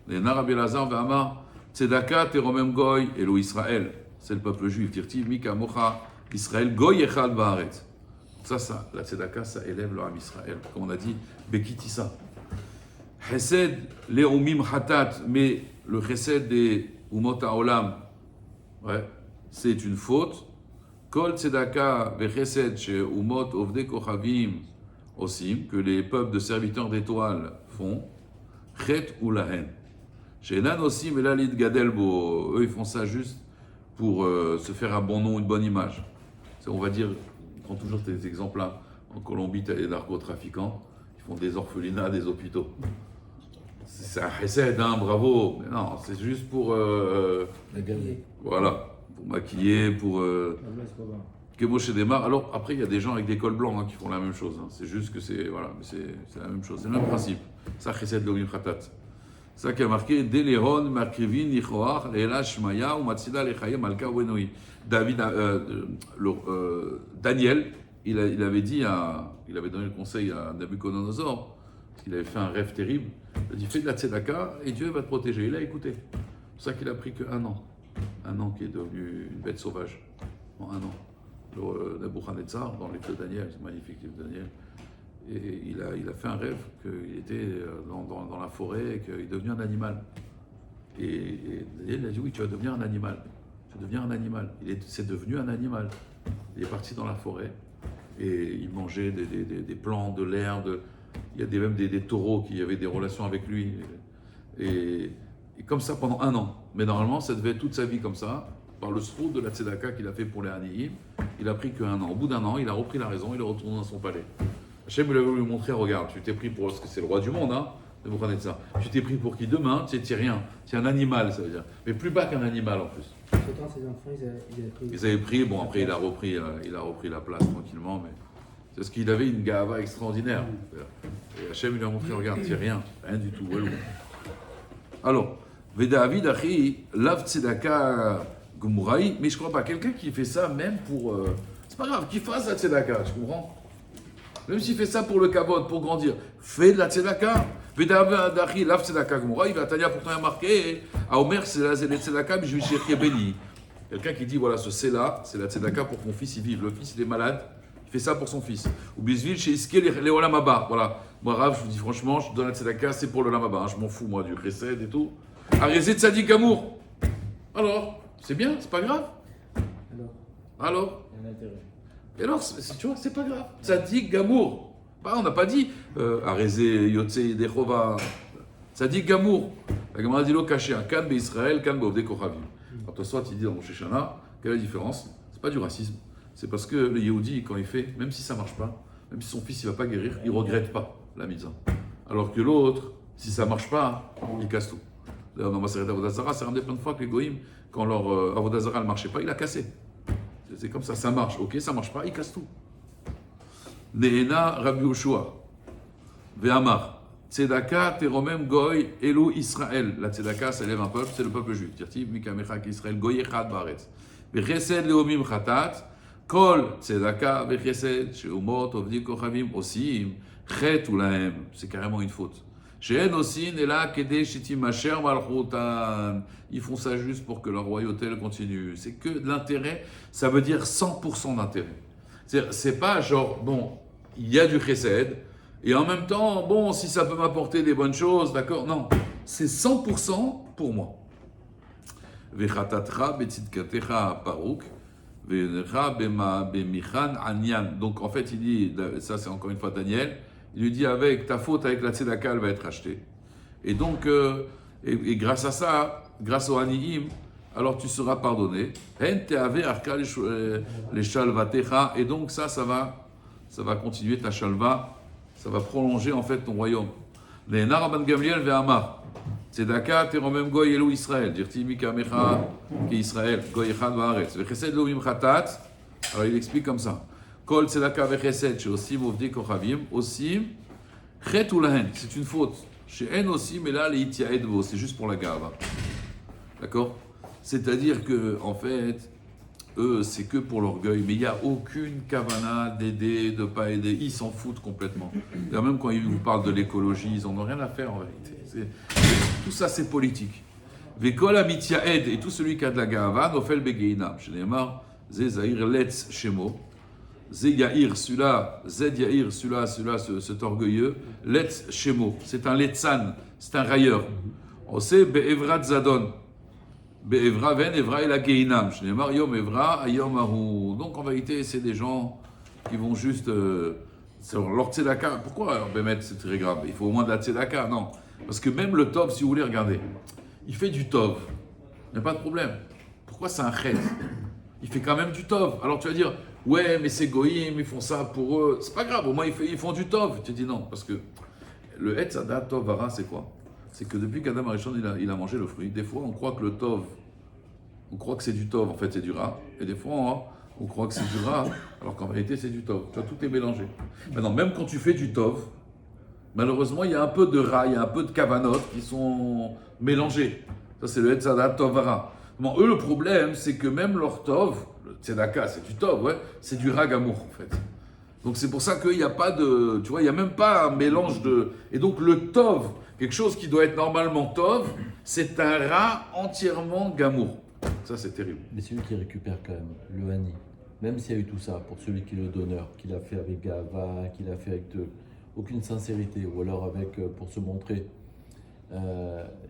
Les Rabbi Elazar ve'amar tzedaka teromem goy, elo Israël, c'est le peuple juif. Tirtiv mika mocha Israël goy echad ba'aretz. Ça, la tzedaka, ça élève le Ham Israël. Comme on a dit, bekitissa. Chesed leomim hatat, mais le chesed des umot ha'olam, ouais. C'est une faute. Kol tzedaka vechesed chez umot ovde kochavim osim, que les peuples de serviteurs d'étoiles font. Chet ou lahen. Chez nan osim elalid gadelbo, eux ils font ça juste pour se faire un bon nom, une bonne image. C'est, on va dire, on prend toujours ces exemples-là. En Colombie, tu as les narcotrafiquants, ils font des orphelinats, des hôpitaux. C'est un chesed, hein, bravo. Mais non, c'est juste pour. Voilà. Pour maquiller, pour... Kemoshe Demar. Alors, après, il y a des gens avec des cols blancs hein, qui font la même chose. Hein. C'est juste que c'est... Voilà, mais c'est la même chose. C'est le même principe. Ça, Chesed Logim Khatat. Ça qui a marqué Deleron, Makrivin, Nichoach, Leela, Shmaya, ou Matsida, Lechaye, Malka, Wenoi. Daniel, il avait dit il avait donné le conseil à Nabucodonosor, parce qu'il avait fait un rêve terrible. Il a dit fais de la tzedaka et Dieu va te protéger. Il a écouté. C'est pour ça qu'il a pris qu'un an. Un an qui est devenu une bête sauvage. En un an. Le Nebuchadnezzar, dans les livre de Daniel, c'est magnifique livre de Daniel. Et il a fait un rêve qu'il était dans la forêt et qu'il est devenu un animal. Et Daniel a dit oui, tu vas devenir un animal. Tu vas devenir un animal. C'est devenu un animal. Il est parti dans la forêt et il mangeait des plants, de l'herbe. Il y a même des taureaux qui avaient des relations avec lui. Et comme ça pendant un an. Mais normalement, ça devait être toute sa vie comme ça. Par le sroud de la tzedaka qu'il a fait pour les Haniyim, il a pris qu'un an. Au bout d'un an, il a repris la raison, il est retourné dans son palais. Hachem lui a voulu lui montrer, regarde, tu t'es pris pour... Parce que c'est le roi du monde, hein, de vous connaître ça. Tu t'es pris pour qui demain? Tu sais rien. C'est un animal, ça veut dire. Mais plus bas qu'un animal en plus. Pourtant, ses enfants, ils avaient pris... Ils avaient pris, bon après il a repris la place tranquillement, mais... C'est parce qu'il avait une gava extraordinaire. Et Hachem lui a montré, regarde, c'est rien du tout. Alors, Vedavid Achi, Lav Tzedaka Gumurai, mais je crois pas, quelqu'un qui fait ça même pour. C'est pas grave, qu'il fasse la Tzedaka, tu comprends? Même s'il fait ça pour le kavod, pour grandir, fais de la Tzedaka. Vedavid Achi, Lav Tzedaka Gumurai, il va Tania pourtant y a marqué, à Omer, c'est la Tzedaka, mais je vais chercher béni. Quelqu'un qui dit, voilà, ce c'est-là, c'est la Tzedaka pour que mon fils y vive. Le fils, il est malade. Il fait ça pour son fils. Ou Bisvil chez Iske les Olam Haba. Voilà. Moi, Rav, je vous dis franchement, je donne la tzedaka, c'est pour le Olam Haba. Je m'en fous, moi, du Chesed et tout. Arrêtez de Tzadik Amour. Alors, c'est bien, c'est pas grave. Alors Il y a un intérêt. Et alors, tu vois, c'est pas grave. Tzadik Gamour. On n'a pas dit Arrêtez Yotze Dechova. Tzadik Gamour. La Gemara dit lo caché un Kan Israël, Kan Beovde Kochavim. Quand toi, tu dis dans mon Sheshana, quelle est la différence? C'est pas du racisme. C'est parce que le Yehudi, quand il fait, même si ça ne marche pas, même si son fils ne va pas guérir, il ne regrette pas la mitzvah. Alors que l'autre, si ça ne marche pas, il casse tout. D'ailleurs, dans ma série d'Avodazara, c'est ramené plein de fois que les Goïms, quand leur Avodazara ne marchait pas, il a cassé. C'est comme ça, ça marche, ok, ça ne marche pas, il casse tout. Nehena Rabbi Yoshua, Ve'amar, Tzedaka teromem goy elu Israël. La tzedaka, ça élève un peuple, c'est le peuple juif. Tirtiv mikamecha Israël goy echad baaretz. Vechesed leomim chatat. Kol tzedaka vechesed sheumot ovdi kochavim osim chet ulahem. C'est carrément une faute. She'en osin ela kedei shetimasher malchutan. Ils font ça juste pour que leur royauté continue. C'est que de l'intérêt. Ça veut dire 100% d'intérêt. C'est pas genre bon, il y a du chesed et en même temps bon, si ça peut m'apporter des bonnes choses, d'accord? Non, c'est 100% pour moi. Vechatatra betzidkatecha paruk. Donc en fait, il dit, ça c'est encore une fois Daniel, il lui dit avec ta faute avec la tzedaka, elle va être achetée. Et donc, et grâce à ça, grâce au Aniim, alors tu seras pardonné. Et donc ça va continuer ta shalva, ça va prolonger en fait ton royaume. Les Naraban Gamliel ve'amar. Tzedaka teromem goy elu Israël. Dirti mikamecha ki Israël. Goy echad va'aretz. Vechesed lo mimchatat. Alors il explique comme ça. Kol tzedaka vechesed sheosim ovdi kochavim. Osim chet ulahen. C'est une faute. She'en osim et là le'ityaed vo. C'est juste pour la gava. D'accord? C'est-à-dire que en fait, eux, c'est que pour l'orgueil, mais il n'y a aucune kavana d'aider, de ne pas aider. Ils s'en foutent complètement. D'ailleurs, même quand ils vous parlent de l'écologie, ils n'en ont rien à faire en vérité. Tout ça, c'est politique. Vekol amitia aide, et tout celui qui a de la gava, nofel begeinam. Je n'ai marre, zé zahir letz shemo. Zé yair, celui-là, zed yair, celui-là, cet orgueilleux, letz shemo. C'est un letzan, c'est un railleur. On sait be'evrat zadon. Be'evra ven evra el ageinam. Je n'ai marre, yom evra, ayom ahu. Donc en vérité, c'est des gens qui vont juste. Sur leur tzedaka. Pourquoi alors Bémet, c'est très grave? Il faut au moins de la tzedaka. Non. Parce que même le tov, si vous voulez, regardez, il fait du tov. Il n'y a pas de problème. Pourquoi c'est un chet? Il fait quand même du tov. Alors tu vas dire, ouais, mais c'est goïm, ils font ça pour eux. C'est pas grave, au moins ils font du tov. Tu dis non, parce que le et sada tov vara, c'est quoi? C'est que depuis qu'Adam Arishon il a mangé le fruit, des fois on croit que le tov, on croit que c'est du tov, en fait c'est du rat. Et des fois on croit que c'est du rat, alors qu'en réalité c'est du tov. Tu vois, tout est mélangé. Maintenant, même quand tu fais du tov, malheureusement il y a un peu de rat, il y a un peu de kavanot qui sont mélangés. Ça c'est le Hetzada tov vara. Bon, eux le problème c'est que même leur tov, le tzedaka c'est du tov, ouais, c'est du rat gamour en fait. Donc c'est pour ça qu'il n'y a pas de, tu vois, il n'y a même pas un mélange de... Et donc le tov, quelque chose qui doit être normalement tov, c'est un rat entièrement gamour. Ça c'est terrible. Mais celui qui récupère quand même le hani, même s'il y a eu tout ça, pour celui qui est le donneur, qu'il a fait avec gava, qu'il a fait avec aucune sincérité, ou alors avec pour se montrer,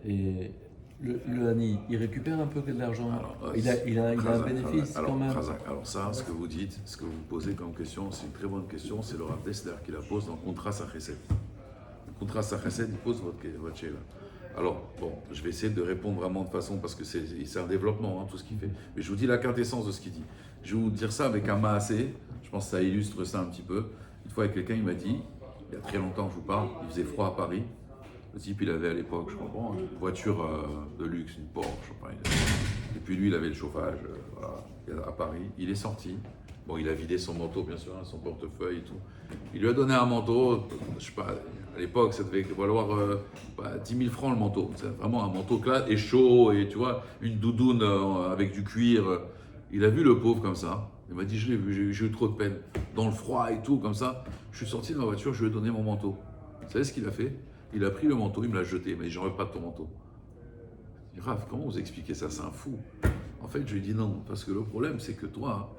et le hani, il récupère un peu de l'argent. Alors, il a un bénéfice quand même. Alors ça, ce que vous dites, ce que vous posez comme question, c'est une très bonne question. C'est le Rav Dessler qui la pose dans le contrat Sachesed. Le contrat Sachesed, il pose votre chéla. Alors, bon, je vais essayer de répondre vraiment de façon, parce que c'est un développement, tout ce qu'il fait. Mais je vous dis la quintessence de ce qu'il dit. Je vais vous dire ça avec un maasé. Je pense que ça illustre ça un petit peu. Une fois, avec quelqu'un, il m'a dit, il y a très longtemps, je vous parle, il faisait froid à Paris. Le type, il avait à l'époque, je comprends, une voiture de luxe, une Porsche. Enfin, et puis lui, il avait le chauffage voilà, à Paris. Il est sorti. Bon, il a vidé son manteau, bien sûr, son portefeuille et tout. Il lui a donné un manteau, je sais pas, à l'époque, ça devait valoir 10 000 francs le manteau. C'est vraiment un manteau clair et chaud, et tu vois, une doudoune avec du cuir. Il a vu le pauvre comme ça. Il m'a dit, je l'ai vu, j'ai eu trop de peine. Dans le froid et tout, comme ça. Je suis sorti de ma voiture, je lui ai donné mon manteau. Vous savez ce qu'il a fait? Il a pris le manteau, il me l'a jeté. Il m'a dit, j'en veux pas de ton manteau. Je dis, Raph, comment vous expliquez ça? C'est un fou. En fait, je lui ai dit non, parce que le problème, c'est que toi,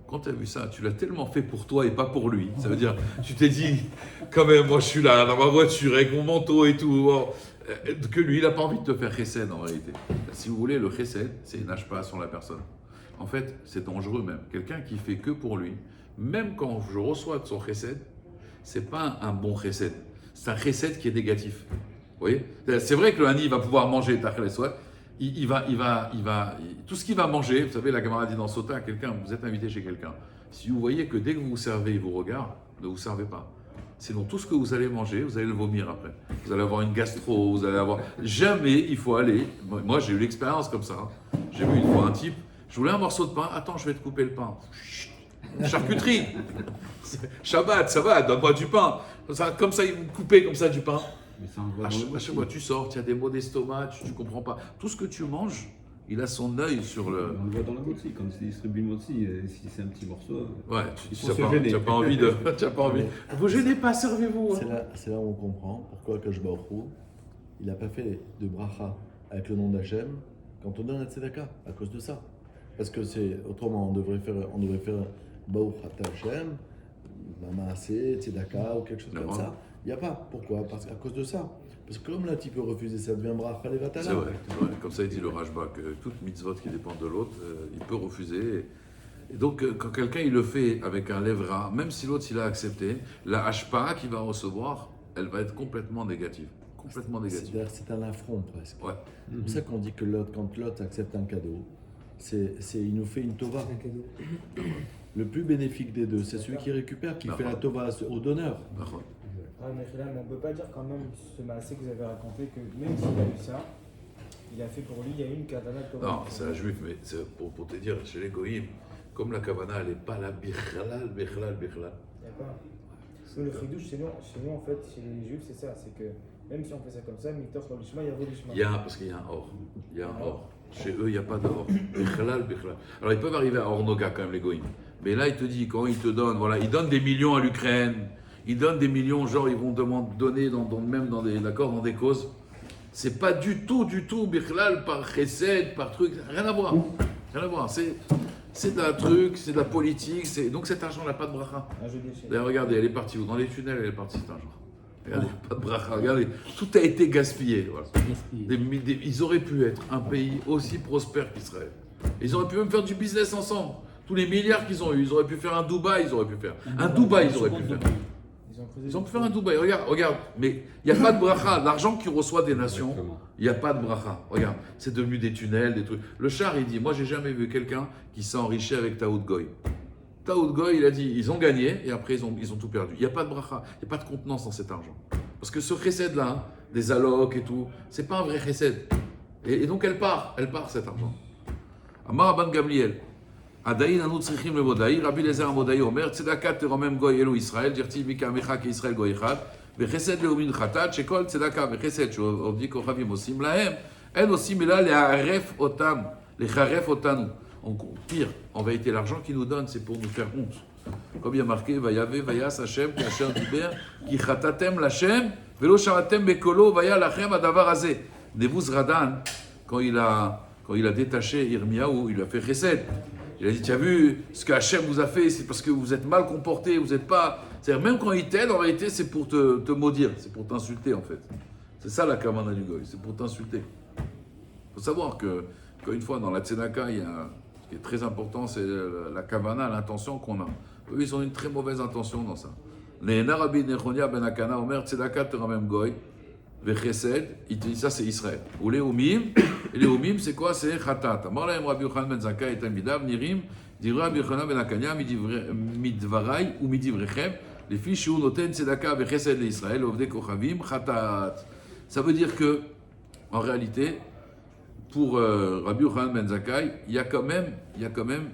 quand tu as vu ça, tu l'as tellement fait pour toi et pas pour lui. Ça veut dire, tu t'es dit, quand même, moi je suis là, dans ma voiture, avec mon manteau et tout, que lui, il n'a pas envie de te faire chesed en réalité. Si vous voulez, le chesed, c'est une pas sur la personne. En fait, c'est dangereux même. Quelqu'un qui fait que pour lui, même quand je reçois de son chesed, c'est pas un bon chesed. C'est un chesed qui est négatif. Vous voyez? C'est vrai que le hani va pouvoir manger ta chesed. Il va, tout ce qu'il va manger, vous savez, la camarade dit dans Sota à quelqu'un, vous êtes invité chez quelqu'un. Si vous voyez que dès que vous vous servez, il vous regarde, ne vous servez pas. Sinon, tout ce que vous allez manger, vous allez le vomir après. Vous allez avoir une gastro, vous allez avoir... Jamais il faut aller... Moi, j'ai eu l'expérience comme ça. J'ai vu une fois un type, je voulais un morceau de pain, attends, je vais te couper le pain. Charcuterie. Shabbat, ça va, donne-moi du pain. Comme ça, il me coupait comme ça du pain. À chaque fois tu sors, tu as des maux d'estomac, tu comprends pas. Tout ce que tu manges, il a son œil sur le... On le voit dans la motzi, quand c'est distribué le motzi, si c'est un petit morceau... Ouais, tu n'as pas envie de... Tu n'as pas envie. Vous gênez pas, servez-vous. C'est là où on comprend pourquoi Kadosh Baruch Hu, il n'a pas fait de bracha avec le nom d'Hachem quand on donne la tzedaka, à cause de ça. Parce que c'est autrement, on devrait faire Baruch Ata Hashem, Maaseh, tzedaka ou quelque chose comme ça. Il n'y a pas. Pourquoi? Parce qu'à cause de ça. Parce que comme là, tu peux refuser, ça devient bracha levatala. C'est vrai. Comme ça, il dit le Rashba, que toute mitzvot qui dépend de l'autre, il peut refuser. Et donc, quand quelqu'un il le fait avec un lèvra, même si l'autre il a accepté, la hashpa qu'il va recevoir, elle va être complètement négative. Complètement négative. C'est un affront presque. Ouais. C'est pour ça qu'on dit que quand l'autre accepte un cadeau, il nous fait une tova. Un cadeau. Le plus bénéfique des deux, c'est celui qui récupère, qui fait la tova au donneur. Ah, mais Khilal, on ne peut pas dire quand même ce massé que vous avez raconté que même s'il a eu ça, il a fait pour lui, il y a eu une kavana de Tova. Non, c'est un juif, mais c'est pour te dire, chez les goïms, comme la kavana, elle n'est pas la bichlal. Il n'y a pas. Nous, le chidouche, chez nous, en fait, chez les juifs, c'est ça, c'est que même si on fait ça comme ça, mitor dans le chemin, il y a le chemin. Parce qu'il y a un or. Il y a un or. Chez eux, il n'y a pas d'or. Bichlal. Alors, ils peuvent arriver à Ornoga quand même, les goïms. Mais là, il te dit, quand il te donne, voilà, il donne des millions à l'Ukraine, il donne des millions, genre, ils vont donner même dans des causes. C'est pas du tout, bichlal, par chesed, par truc, rien à voir. Rien à voir. C'est un truc, c'est de la politique, donc cet argent n'a pas de bracha. D'ailleurs, regardez, elle est partie où? Dans les tunnels, elle est partie cet argent. Regardez, pas de bracha, regardez, tout a été gaspillé. Voilà. Ils auraient pu être un pays aussi prospère qu'Israël. Ils auraient pu même faire du business ensemble. Tous les milliards qu'ils ont eu, ils auraient pu faire un Dubaï, ils auraient pu faire. Un Dubaï, ils auraient pu faire. Ils ont pu faire un Dubaï, regarde, mais il n'y a pas de bracha. L'argent qu'ils reçoivent des nations, il n'y a pas de bracha. Regarde, c'est devenu des tunnels, des trucs. Le char, il dit, moi, j'ai jamais vu quelqu'un qui s'est enrichi avec Taout Goy. Taout Goy, il a dit, ils ont gagné et après, ils ont tout perdu. Il n'y a pas de bracha, il n'y a pas de contenance dans cet argent. Parce que ce chesed-là, des allocs et tout, c'est pas un vrai chesed. Et donc, elle part cet argent. Amar Rabban Gamliel. עדיין אנו צריכים לבודאי, רבי אליעזר המודאי אומר, צדקה תרומם גוי אלו ישראל, דכתיב מי כעמך כישראל גוי אחד, וחסד לאומין חטאת, שכל צדקה וחסד שעובדי כוכבים עושים להם, אין עושים אלא לחרף אותנו. Pire, en vérité, l'argent qu'ils nous donnent, c'est pour nous faire honte. Comme il y a marqué, Vayave, Vayas Hashem, Kasher Diber, Ki chatatem l'Hashem, Velo sharatem bekolo, Vaya lachem adavar azeh. Nevuz Radan, quand il a détaché Irmiyahu, il lui a fait chesed. Il a dit, tu as vu ce que Hachem vous a fait, c'est parce que vous êtes mal comporté, vous n'êtes pas... C'est-à-dire, même quand il t'aide, en réalité, c'est pour te maudire, c'est pour t'insulter, en fait. C'est ça la kavana du goy, c'est pour t'insulter. Il faut savoir que, encore une fois, dans la tzedaka, ce qui est très important, c'est la kavana, l'intention qu'on a. Eux, ils ont une très mauvaise intention dans ça. Les Narabi Nechonia Ben Akana, Omer, tzedaka te ramem goy, vechesed, il dit ça, c'est Israël. Ou les Oumim, et les Oumim, c'est quoi? C'est Khatat. Amar lahem Rabbi Yochanan ben Zakkai et Talmidav, Nirim, dira Rabbi Yochanan ben Akanya, midvarai ou midivrechem, les fiches où noten tzedaka vechesed l'Israël, ovde kochavim, Khatat. Ça veut dire que, en réalité, pour Rabbi Yochanan ben Zakkai, il y a quand même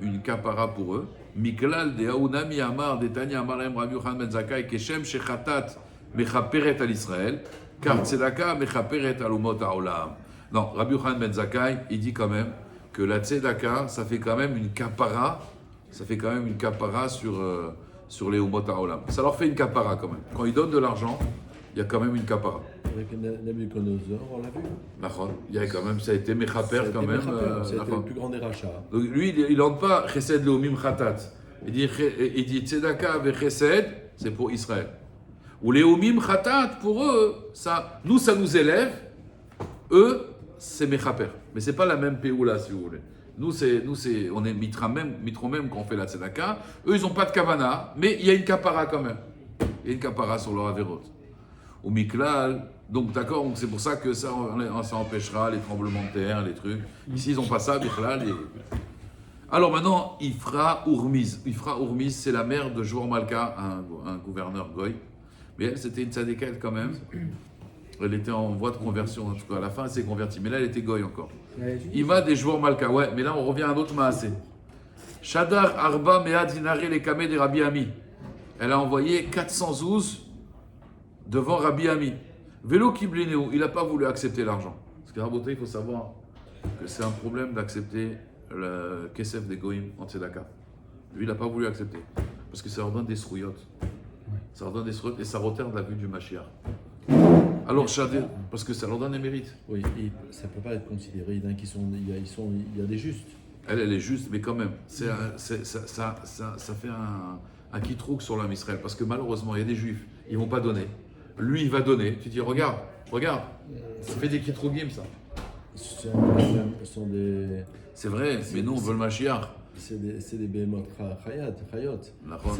une kapara pour eux. Miklal de Aounami Amar, de Tanya Amar lahem Rabbi Yochanan ben Zakkai, keshem shechatat mechaperet al Israël. Car tzedaka mechaperet alumot haolam. Non, Rabbi Yochanan ben Zakkai, il dit quand même que la tzedaka, ça fait quand même une kapara sur les umot haolam. Ça leur fait une kapara quand même. Quand ils donnent de l'argent, il y a quand même une kapara. Avec Nabucodonosor, on l'a vu. D'accord. Il y a quand même, ça a été mechaper quand même. Ça a été le plus grand des rachats. Donc lui, il n'entre pas chesed leomim khatat. Il dit tzedaka ve chesed, c'est pour Israël. Ou les Omim Khatat, pour eux, ça nous élève. Eux, c'est Mechaper. Mais c'est pas la même Péoula, si vous voulez. On est mitron même quand on fait la Tzedaka. Eux, ils n'ont pas de Kavana, mais il y a une Kapara quand même. Il y a une Kapara sur leur Averot. Ou Miklal, donc d'accord, donc c'est pour ça que ça empêchera les tremblements de terre, les trucs. Ici, ils n'ont pas ça, Miklal. Alors maintenant, Ifra Urmiz. Ifra Urmiz, c'est la mère de Jour Malka, un gouverneur Goy. Mais elle, c'était une tzadékette quand même. Elle était en voie de conversion. En tout cas, à la fin, elle s'est convertie. Mais là, elle était goy encore. Ima des joueurs malka. Ouais, mais là, on revient à un autre maasé. Shadar Arba Mea Dinare les Kameh de Rabbi Ami. Elle a envoyé 412 devant Rabbi Ami. Vélo Kiblineu, il n'a pas voulu accepter l'argent. Parce qu'à Raboté, il faut savoir que c'est un problème d'accepter le Kesef des Goïm en tzedaka. Lui, il n'a pas voulu accepter. Parce que ça leur donne des srouillottes. Ça leur donne des srouillottes et ça retarde la vue du Mashiach. Alors, parce que ça leur donne des mérites. Oui, et ça ne peut pas être considéré. Il y a des justes. Elle est juste, mais quand même, ça fait un kitrouk sur l'homme Israël. Parce que malheureusement, il y a des juifs, ils ne vont pas donner. Lui, il va donner. Tu dis, regarde, ça fait des kitroukim, ça. C'est vrai, mais nous, on veut le Mashiach. C'est des behemoth chayot. נכון.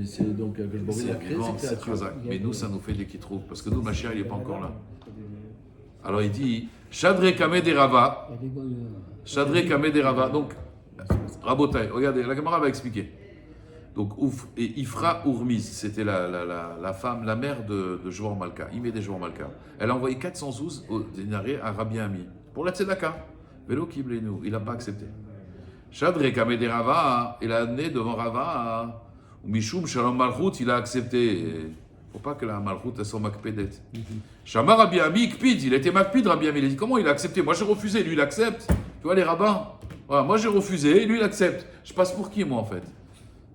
C'est donc C'est vivant, c'est chazak. Mais nous, ça nous fait des kitrouks, parce que nous, Mashiach, il n'est pas encore là. Alors il dit, Shadre Kame de Rava, Shadre Kame de Rava. Donc, Rabotai, regardez, la caméra va expliquer. Donc, et Ifra Urmiz, c'était la femme, la mère de Jouar Malka, Imede Jouar Malka. Elle a envoyé 412 dinarés à Rabbi Ami pour la tzedaka. Vélo Kiblenu, il n'a pas accepté. Shadre Kame de Rava, il a amené devant Rava, Mishum Shalom Malchut, il a accepté. Il ne faut pas que la Malchut soit makpedet. Shamar Rabbi Ami Kpid, il était makpid Rabbi Ami. Il a dit comment il a accepté? Moi j'ai refusé, lui il accepte. Tu vois les rabbins? Voilà, moi j'ai refusé, lui il accepte. Je passe pour qui moi en fait?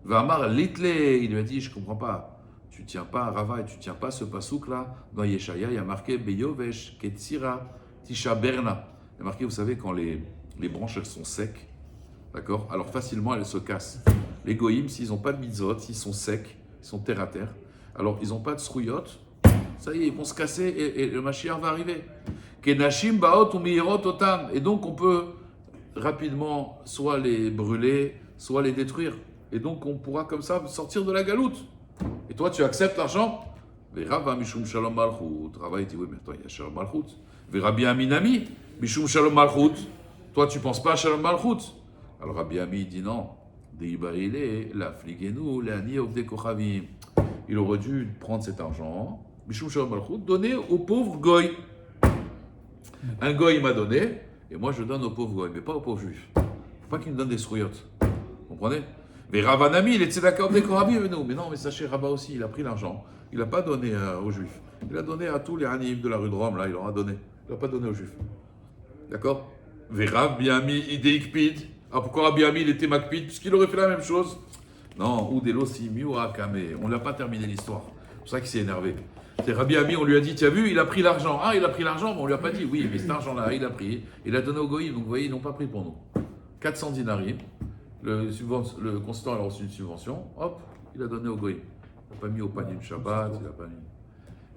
Vamar Litle, il lui a dit je comprends pas. Tu tiens pas à Rava et tu tiens pas ce pasouk là. Dans Yeshaya, il y a marqué Beyovesh Ketsira Tisha Berna. Il y a marqué, vous savez, quand les branches elles sont secs, d'accord? Alors facilement elles se cassent. Les goïms, s'ils n'ont pas de mitzvot, s'ils sont secs, ils sont terre à terre, alors ils n'ont pas de srouyot, ça y est, ils vont se casser et le Mashiach va arriver. Kenashim baot ou mihirot otam. Et donc on peut rapidement soit les brûler, soit les détruire. Et donc on pourra comme ça sortir de la galoute. Et toi tu acceptes l'argent? Verava mishum shalom malchut. Rava dit oui, mais attends, il y a shalom malchut. Rabbi Aminami, mishum shalom malchut. Toi tu penses pas à shalom malchut? Alors Rabbi Ami dit non. La fligenu, la ni ovde kochavim. Il aurait dû prendre cet argent, mishum shalom malchut, donner au pauvre goy. Un goy m'a donné, et moi je donne au pauvre goy, mais pas au pauvre juif. Faut pas qu'il me donne des srouillottes. Vous comprenez? Mais Ravanami, il est tzedaka ovde kochavim avec nous. Mais non, mais sachez, Rabat aussi, il a pris l'argent. Il n'a pas donné aux juifs. Il a donné à tous les Hanif de la rue de Rome, là, il leur a donné. Il n'a pas donné aux juifs. D'accord? Rabbi Ami ideikpid. Ah, pourquoi Rabbi Ami il était makpid? Puisqu'il aurait fait la même chose. Non, ou delosi miura kame. On ne l'a pas terminé l'histoire. C'est pour ça qu'il s'est énervé. C'est Rabbi Ami, on lui a dit, tu as vu, il a pris l'argent. Ah, il a pris l'argent, mais on lui a pas dit. Oui, mais cet argent-là, il a pris. Il a donné au goïm. Donc vous voyez, ils n'ont pas pris pour nous. 400 dinarim. Le consultant a reçu une subvention. Hop, il a donné au goïm. Il n'a pas mis au panier de Shabbat, il n'a pas mis.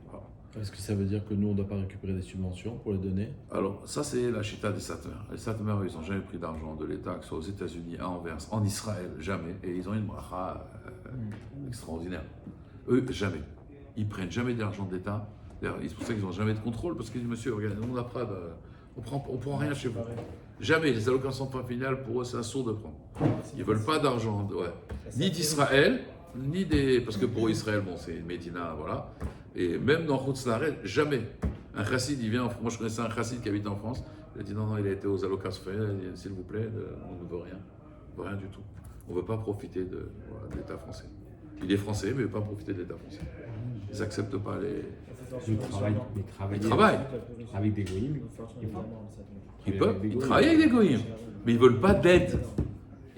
Voilà. Est-ce que ça veut dire que nous, on ne doit pas récupérer des subventions pour les donner? Alors, ça, c'est la chita des Satmar. Les Satmar, ils n'ont jamais pris d'argent de l'État, que ce soit aux États-Unis, à Anvers, en Israël, jamais. Et ils ont une bracha extraordinaire. Eux, jamais. Ils ne prennent jamais de l'argent de l'État. D'ailleurs, c'est pour ça qu'ils n'ont jamais de contrôle, parce qu'ils disent, monsieur, regardez, nous, on prend rien chez vous. Jamais. Les allocations familiales, pour eux, c'est un sourd de prendre. Ils ne veulent pas d'argent, ni d'Israël, ni des. Parce que pour Israël, bon, c'est une Médina, voilà. Et même dans Chutz Laaretz, jamais. Un chassid, il vient. Moi, je connaissais un chassid qui habite en France. Il a dit non, il a été aux allocations familiales. Il a dit s'il vous plaît, on ne veut rien. On ne veut rien du tout. On ne veut pas profiter de l'État français. Il est français, mais il ne veut pas profiter de l'État français. Ils n'acceptent pas les. Ils travaillent. Avec des goïms. Ils travaillent avec des goïms. Mais ils ne veulent pas d'aide.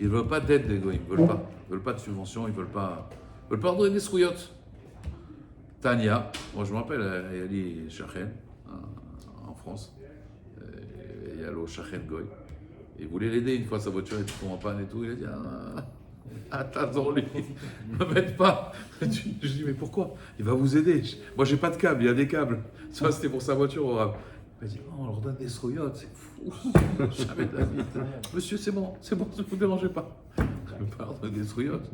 Ils ne veulent pas d'aide des goïms. Ils ne veulent pas de subvention. Ils ne veulent pas donner des srouillottes. Tania, moi je me rappelle, elle est Shachen en France. Il y a le Shachen Goy. Il voulait l'aider une fois, sa voiture était en panne et tout. Il a dit attends-lui, ne m'aide pas. Je dis mais pourquoi? Il va vous aider. Moi j'ai pas de câble, il y a des câbles. Ça c'était pour sa voiture au rab. Il m'a dit non, on leur donne des srouillottes, c'est fou. Jamais de la vie. Monsieur, c'est bon, ne vous dérangez pas. Je peux pas donner des srouillottes.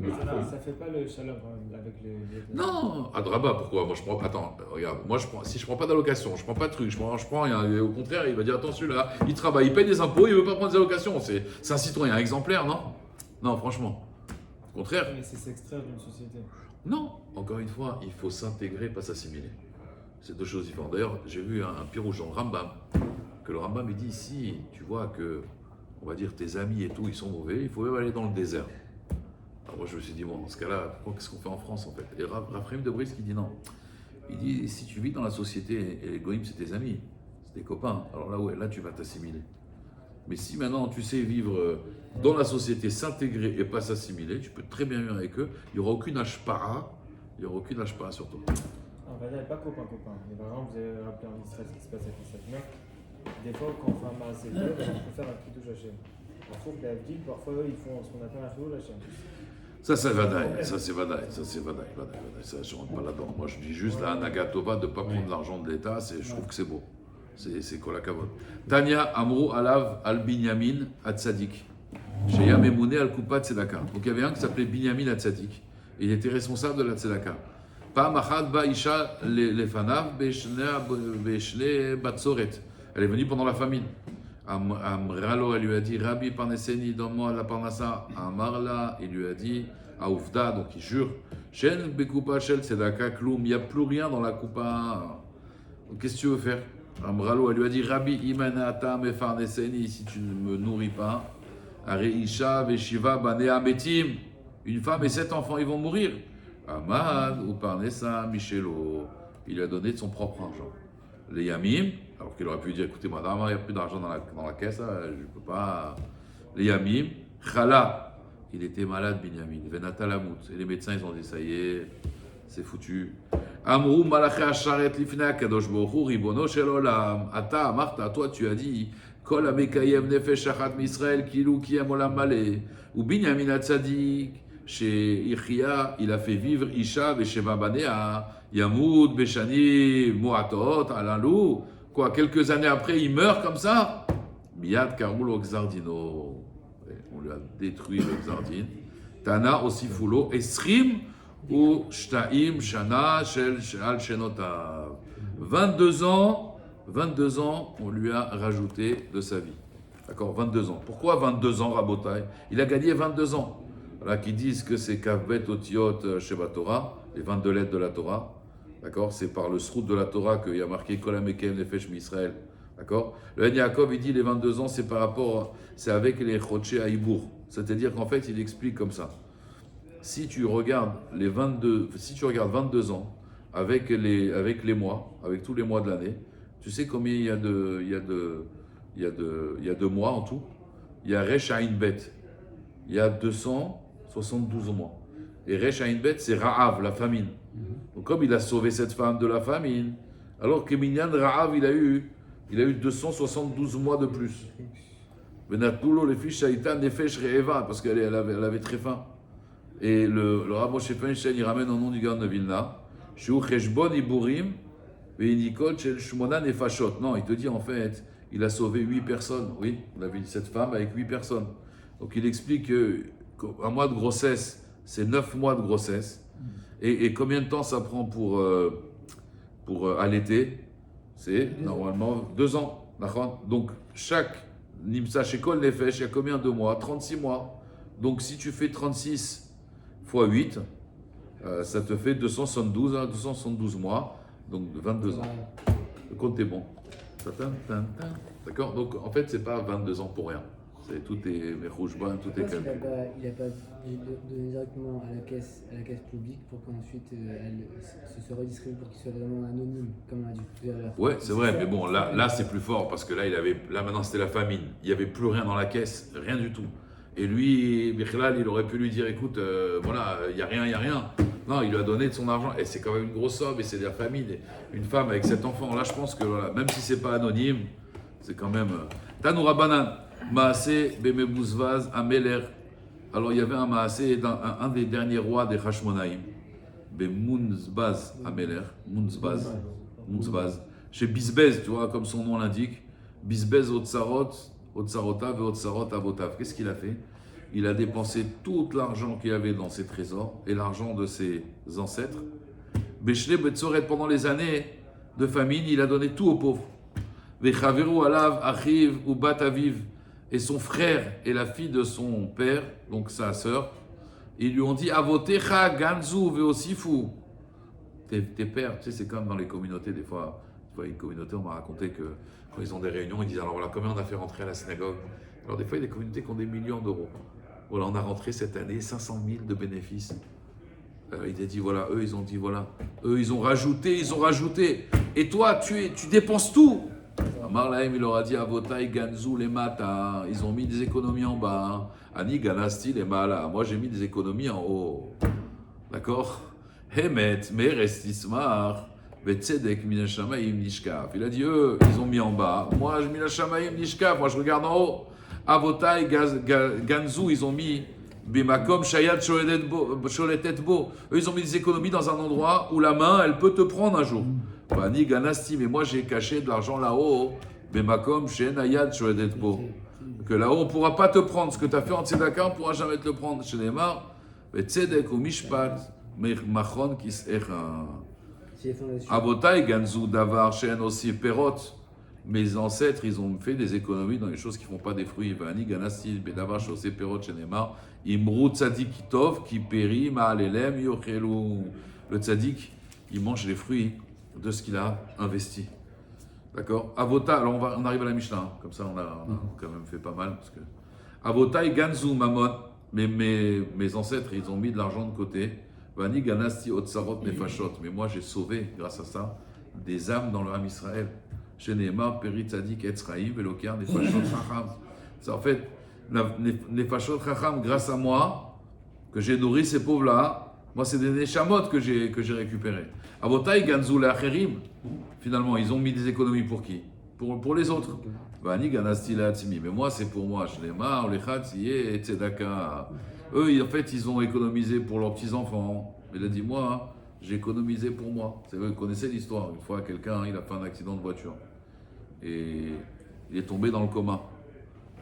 Ça fait pas le shalom avec les. Non, à Draba, pourquoi? Moi je prends. Attends, regarde, si je prends pas d'allocation, je prends pas de truc, je prends rien. Et au contraire, il va dire attends, celui-là, il travaille, il paye des impôts, il veut pas prendre des allocations. C'est un citoyen exemplaire, non? Non, franchement. Au contraire. Mais c'est s'extraire d'une société. Non, encore une fois, il faut s'intégrer, pas s'assimiler. C'est deux choses différentes. D'ailleurs, j'ai vu un pirouge dans le Rambam, que le Rambam il dit ici, tu vois que, on va dire, tes amis et tout, ils sont mauvais, il faut même aller dans le désert. Alors moi je me suis dit, bon, dans ce cas-là, qu'est-ce qu'on fait en France en fait? Et Raphaël de Brice qui dit non. Il dit, si tu vis dans la société, et les goïms c'est tes amis, c'est tes copains, alors là, ouais, là tu vas t'assimiler. Mais si maintenant tu sais vivre dans la société, s'intégrer et pas s'assimiler, tu peux très bien vivre avec eux, il n'y aura aucune ashpara sur toi. En fait, pas copain. Mais par exemple, vous avez rappelé en Israël ce qui se passe avec les Satmar. Des fois, quand on fait un maasé, on peut faire un kiddush Hashem. Il faut que l'Avdil, parfois, ils font ce qu'on appelle un kiddush Hashem. Ça c'est Vadaï. Ça je ne rentre pas là-dedans. Moi je dis juste la Nagatova de ne pas prendre l'argent de l'État, je trouve que c'est beau. C'est Kolakavod. Tania Amrou Alav Al Binyamin Atzadik. Chez Yamemouné al-Koupa Tzedaka. Donc il y avait un qui s'appelait Binyamin Hatzadik. Il était responsable de la Tzedaka. Pam Achad ba Isha lefanav beshne batzoret. Elle est venue pendant la famine. Amralo, elle lui a dit Rabbi Parneseni, donne-moi la Parnassa. Amarla, il lui a dit Aoufda, donc il jure Shen Bekupa Shel Tzedaka Kloum, il n'y a plus rien dans la Koupa. Qu'est-ce que tu veux faire? Amralo, elle lui a dit Rabbi Imanata Mefarneseni, si tu ne me nourris pas. Areisha Veshiva Banea Betim, une femme et 7 enfants, ils vont mourir. Amad ou Parnessa Michelo, il lui a donné de son propre argent. Les Yamim, alors qu'il aurait pu dire écoutez, madame, il n'y a plus d'argent dans la caisse, je ne peux pas. Les Yamim, Khala, il était malade, Binyamin, Venatalamut, et les médecins ils ont dit ça y est, c'est foutu. Amrou Malaché Asharet Lifna Kadosh Bohu Ribono Shel Olam, Ata Marta, toi tu as dit Kol Amekayem Nefesh Achat Misraël Kilou Kiyam Olam Malé, ou Binyamin Hatzadik. Chez Ichia, il a fait vivre Isha Vesheva Banea, Yamoud, Beshani, Moatot, Alalou. Quoi, quelques années après, il meurt comme ça. Miyad Karmul Oxardino. On lui a détruit le Xardin. Tana aussi Fulo, Esrim ou Shtaim Shana Shel Al Shenotav. 22 ans, on lui a rajouté de sa vie. D'accord, 22 ans. Pourquoi 22 ans, Rabotai? Il a gagné 22 ans. Là, qui disent que c'est Kavbet Otiot Sheba Torah, les 22 lettres de la Torah. D'accord, c'est par le srout de la Torah qu'il y a marqué Kol Hamekem Nefesh Misraël. D'accord, le Ben Yaakov, il dit les 22 ans, c'est par rapport, c'est avec les Chodshé Haïbour. C'est-à-dire qu'en fait, il explique comme ça. Si tu regardes 22 ans avec les mois, avec tous les mois de l'année, tu sais combien il y a de mois en tout? Il y a Resh Ain Bet. Il y a 272 mois. Et Resh Ain Bet, c'est Ra'av, la famine. Donc comme il a sauvé cette femme de la famine, alors que Minyan Ra'av, il a eu 272 mois de plus. Benatulo les fiches Shaïtan Nefesh Re'eva, parce qu'elle avait très faim. Et le Rav Moshe Feinstein, il ramène au nom du Gaon de Vilna, Shu Cheshbon Iburim, Ve'inikol Shel Shmona Nefashot. Non, il te dit en fait, il a sauvé 8 personnes. Oui, on a vu cette femme avec 8 personnes. Donc il explique qu'un mois de grossesse, c'est 9 mois de grossesse. Et combien de temps ça prend pour allaiter? C'est normalement 2 ans. Donc chaque Nimsa Shekol Nefesh, il y a combien de mois? 36 mois. Donc si tu fais 36 fois 8, ça te fait 272 mois, donc 22 ans. Le compte est bon. D'accord? Donc en fait, c'est pas 22 ans pour rien. Tout est Mechouchban, tout est calculé. Il n'a pas donné directement à la caisse publique pour qu'ensuite elle se redistribue pour qu'il soit vraiment anonyme, comme on a dit tout à l'heure. Ouais, c'est vrai, mais bon, là c'est plus fort parce que là maintenant c'était la famine. Il n'y avait plus rien dans la caisse, rien du tout. Et lui, Bichlal, il aurait pu lui dire écoute, voilà, il n'y a rien. Non, il lui a donné de son argent. Et c'est quand même une grosse somme et c'est de la famille. Une femme avec 7 enfants. Là, je pense que voilà, même si c'est pas anonyme, c'est quand même. Tanoura Banan. Maasé Bemebouzvaz Ameler. Alors il y avait un Maasé, un des derniers rois des Hashmonaïm, Bemunzbaz Ameler, Munzbaz, chez Bizbez, tu vois, comme son nom l'indique, Bizbez Otsarotav et Otsarot Avotav. Qu'est-ce qu'il a fait? Il a dépensé tout l'argent qu'il avait dans ses trésors et l'argent de ses ancêtres. Beshle Betzoret, pendant les années de famine, il a donné tout aux pauvres. Vechaveru Alav Achiv ou Bataviv. Et son frère et la fille de son père, donc sa sœur, ils lui ont dit Avotecha Ganzu Veosifu. Tes pères, tu sais, c'est comme dans les communautés, des fois, une communauté, on m'a raconté que quand ils ont des réunions, ils disent alors voilà, combien on a fait rentrer à la synagogue? Alors des fois, il y a des communautés qui ont des millions d'euros. Voilà, on a rentré cette année 500 000 de bénéfices. Il a dit voilà, eux, ils ont dit voilà, eux, ils ont rajouté. Et toi, tu dépenses tout. Marlaim, il leur a dit Avotai Ganzu les Mata, ils ont mis des économies en bas. Ani Ganasti les Mala, moi j'ai mis des économies en haut. D'accord? Hemet, Merestismar, Betzedek Minashamaim Nishkaf. Il a dit eux, ils ont mis en bas. Moi j'ai mis Minashamaim Nishkaf, moi je regarde en haut. Avotai Ganzu, ils ont mis Bimakom Shayat Sholetetbo. Eux, ils ont mis des économies dans un endroit où la main, elle peut te prendre un jour. Ni Ganasti, mais moi j'ai caché de l'argent là-haut. Bimakom Shenayat Sholetetbo. que là-haut, on ne pourra pas te prendre. Ce que tu as fait en tzedaka, on ne pourra jamais te le prendre. Chez les morts, tzedek ou mishpat, machon kis'echa. Avotai ganzu davar shen aussi perot. Mes ancêtres, ils ont fait des économies dans les choses qui ne font pas des fruits. Vani ganastil bedavar shosé perot chez les morts. Imru tzadik kitov ki peri ma'alelem yochelu. Le tzadik, il mange les fruits de ce qu'il a investi. D'accord. Avota, alors on arrive à la Mishnah, hein. Comme ça on a quand même fait pas mal. Parce que Avotai ganzu mamon, mes ancêtres, ils ont mis de l'argent de côté. Vani ganasti otsarot nefashot, mais moi j'ai sauvé, grâce à ça, des âmes dans le Ham Israël. Chez Nehemar, Peri Tzadik Etzraïm, Elokar, Nefashot Chacham. C'est en fait, Nefashot Chacham, grâce à moi, que j'ai nourri ces pauvres-là, moi c'est des Neshamot que j'ai récupérés. Avotai ganzu le'acherim. Finalement, ils ont mis des économies pour qui? Pour les autres. Vani ganasti le'atzimi. Mais moi, c'est pour moi. Shlema, olechat, yé, et tzedaka. Eux, en fait, ils ont économisé pour leurs petits-enfants. Il a dit, moi, j'ai économisé pour moi. Vous connaissez l'histoire. Une fois, quelqu'un, il a fait un accident de voiture. Et il est tombé dans le coma.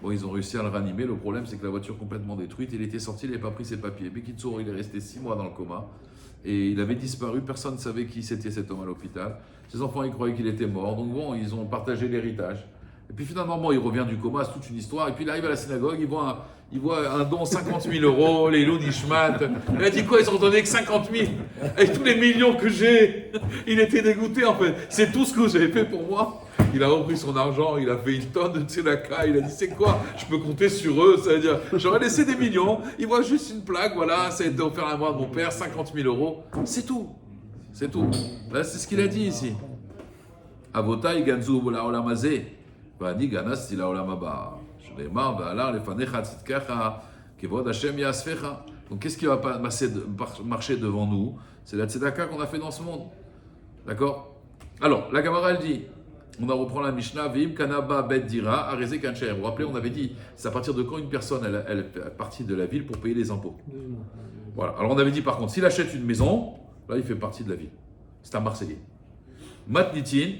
Bon, ils ont réussi à le ranimer. Le problème, c'est que la voiture complètement détruite. Il était sorti, il n'avait pas pris ses papiers. Bekitsour, il est resté 6 mois dans le coma. Et il avait disparu. Personne ne savait qui c'était cet homme à l'hôpital. Ses enfants, ils croyaient qu'il était mort. Donc bon, ils ont partagé l'héritage. Et puis finalement, bon, il revient du coma, c'est toute une histoire. Et puis il arrive à la synagogue, il voit un don 50 000 euros, les loups d'Ishmat. Il a dit quoi? Ils ont donné que 50 000. Avec tous les millions que j'ai. Il était dégoûté en fait. C'est tout ce que vous avez fait pour moi. Il a repris son argent, il a fait une tonne de tzedaka, il a dit c'est quoi? Je peux compter sur eux, ça veut dire j'aurais laissé des millions, il voit juste une plaque, voilà, ça a été offert à moi de mon père, 50 000 euros, c'est tout. C'est tout. Là, c'est ce qu'il a dit ici. Avotai ganzu la'olam hazeh, va'ani ganasti la'olam haba. Shneimar va'alar lefanecha tzidkacha, kevod Hashem yasfecha. Donc qu'est-ce qui va marcher devant nous? C'est la tzedaka qu'on a fait dans ce monde. D'accord? Alors, la Gemara elle dit, on reprend la Mishnah, Vim kanaba bet dira, arezé kancher. Vous vous rappelez, on avait dit, c'est à partir de quand une personne elle est partie de la ville pour payer les impôts. Voilà. Alors on avait dit par contre, s'il achète une maison, là il fait partie de la ville. C'est un Marseillais. Matnitin,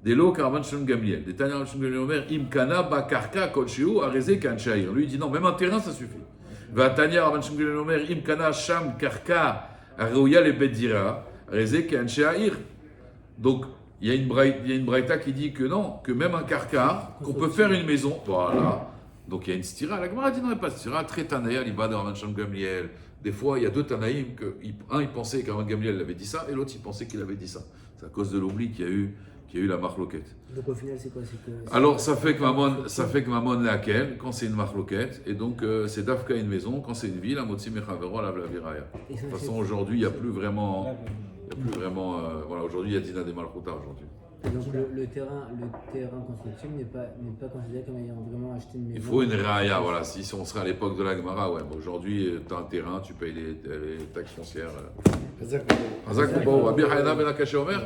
des lots karman shum gamliel. Des tanya shum gamliel omer, im kanaba karka kolshiu, arezé kancher. Lui il dit non, même un terrain ça suffit. Va tanya karman shum gamliel omer, im kana sham karka, arouya le bet dira, arezé kancher. Donc, il y a une braïta qui dit que non, que même un carca, qu'on peut faire une maison, voilà. Donc il y a une stira, la Gemara dit non, il n'y a pas de stira, très tanaïa, l'ibad de Raman Sham Gamliel. Des fois, il y a deux tanaïm, un il pensait qu'Raman Gamliel avait dit ça, et l'autre il pensait qu'il avait dit ça. C'est à cause de l'oubli qu'il y a eu la marloquette. Donc au final, c'est quoi? Alors ça fait que Mamon laquelle, quand c'est une marloquette, et donc c'est Dafka une maison, quand c'est une ville, Amotsi Mechavero, la Viraya. De toute façon, aujourd'hui, il n'y a plus vraiment. Voilà, aujourd'hui, il y a Dina des Malchouta aujourd'hui. Et donc le terrain construction n'est pas considéré comme ayant vraiment acheté une maison. Il faut une raya, voilà. Si on serait à l'époque de la Gemara, ouais. Bon, aujourd'hui, tu as un terrain, tu payes les taxes foncières. Hazak, bon, Rabbi Hayana ben Akash Omer.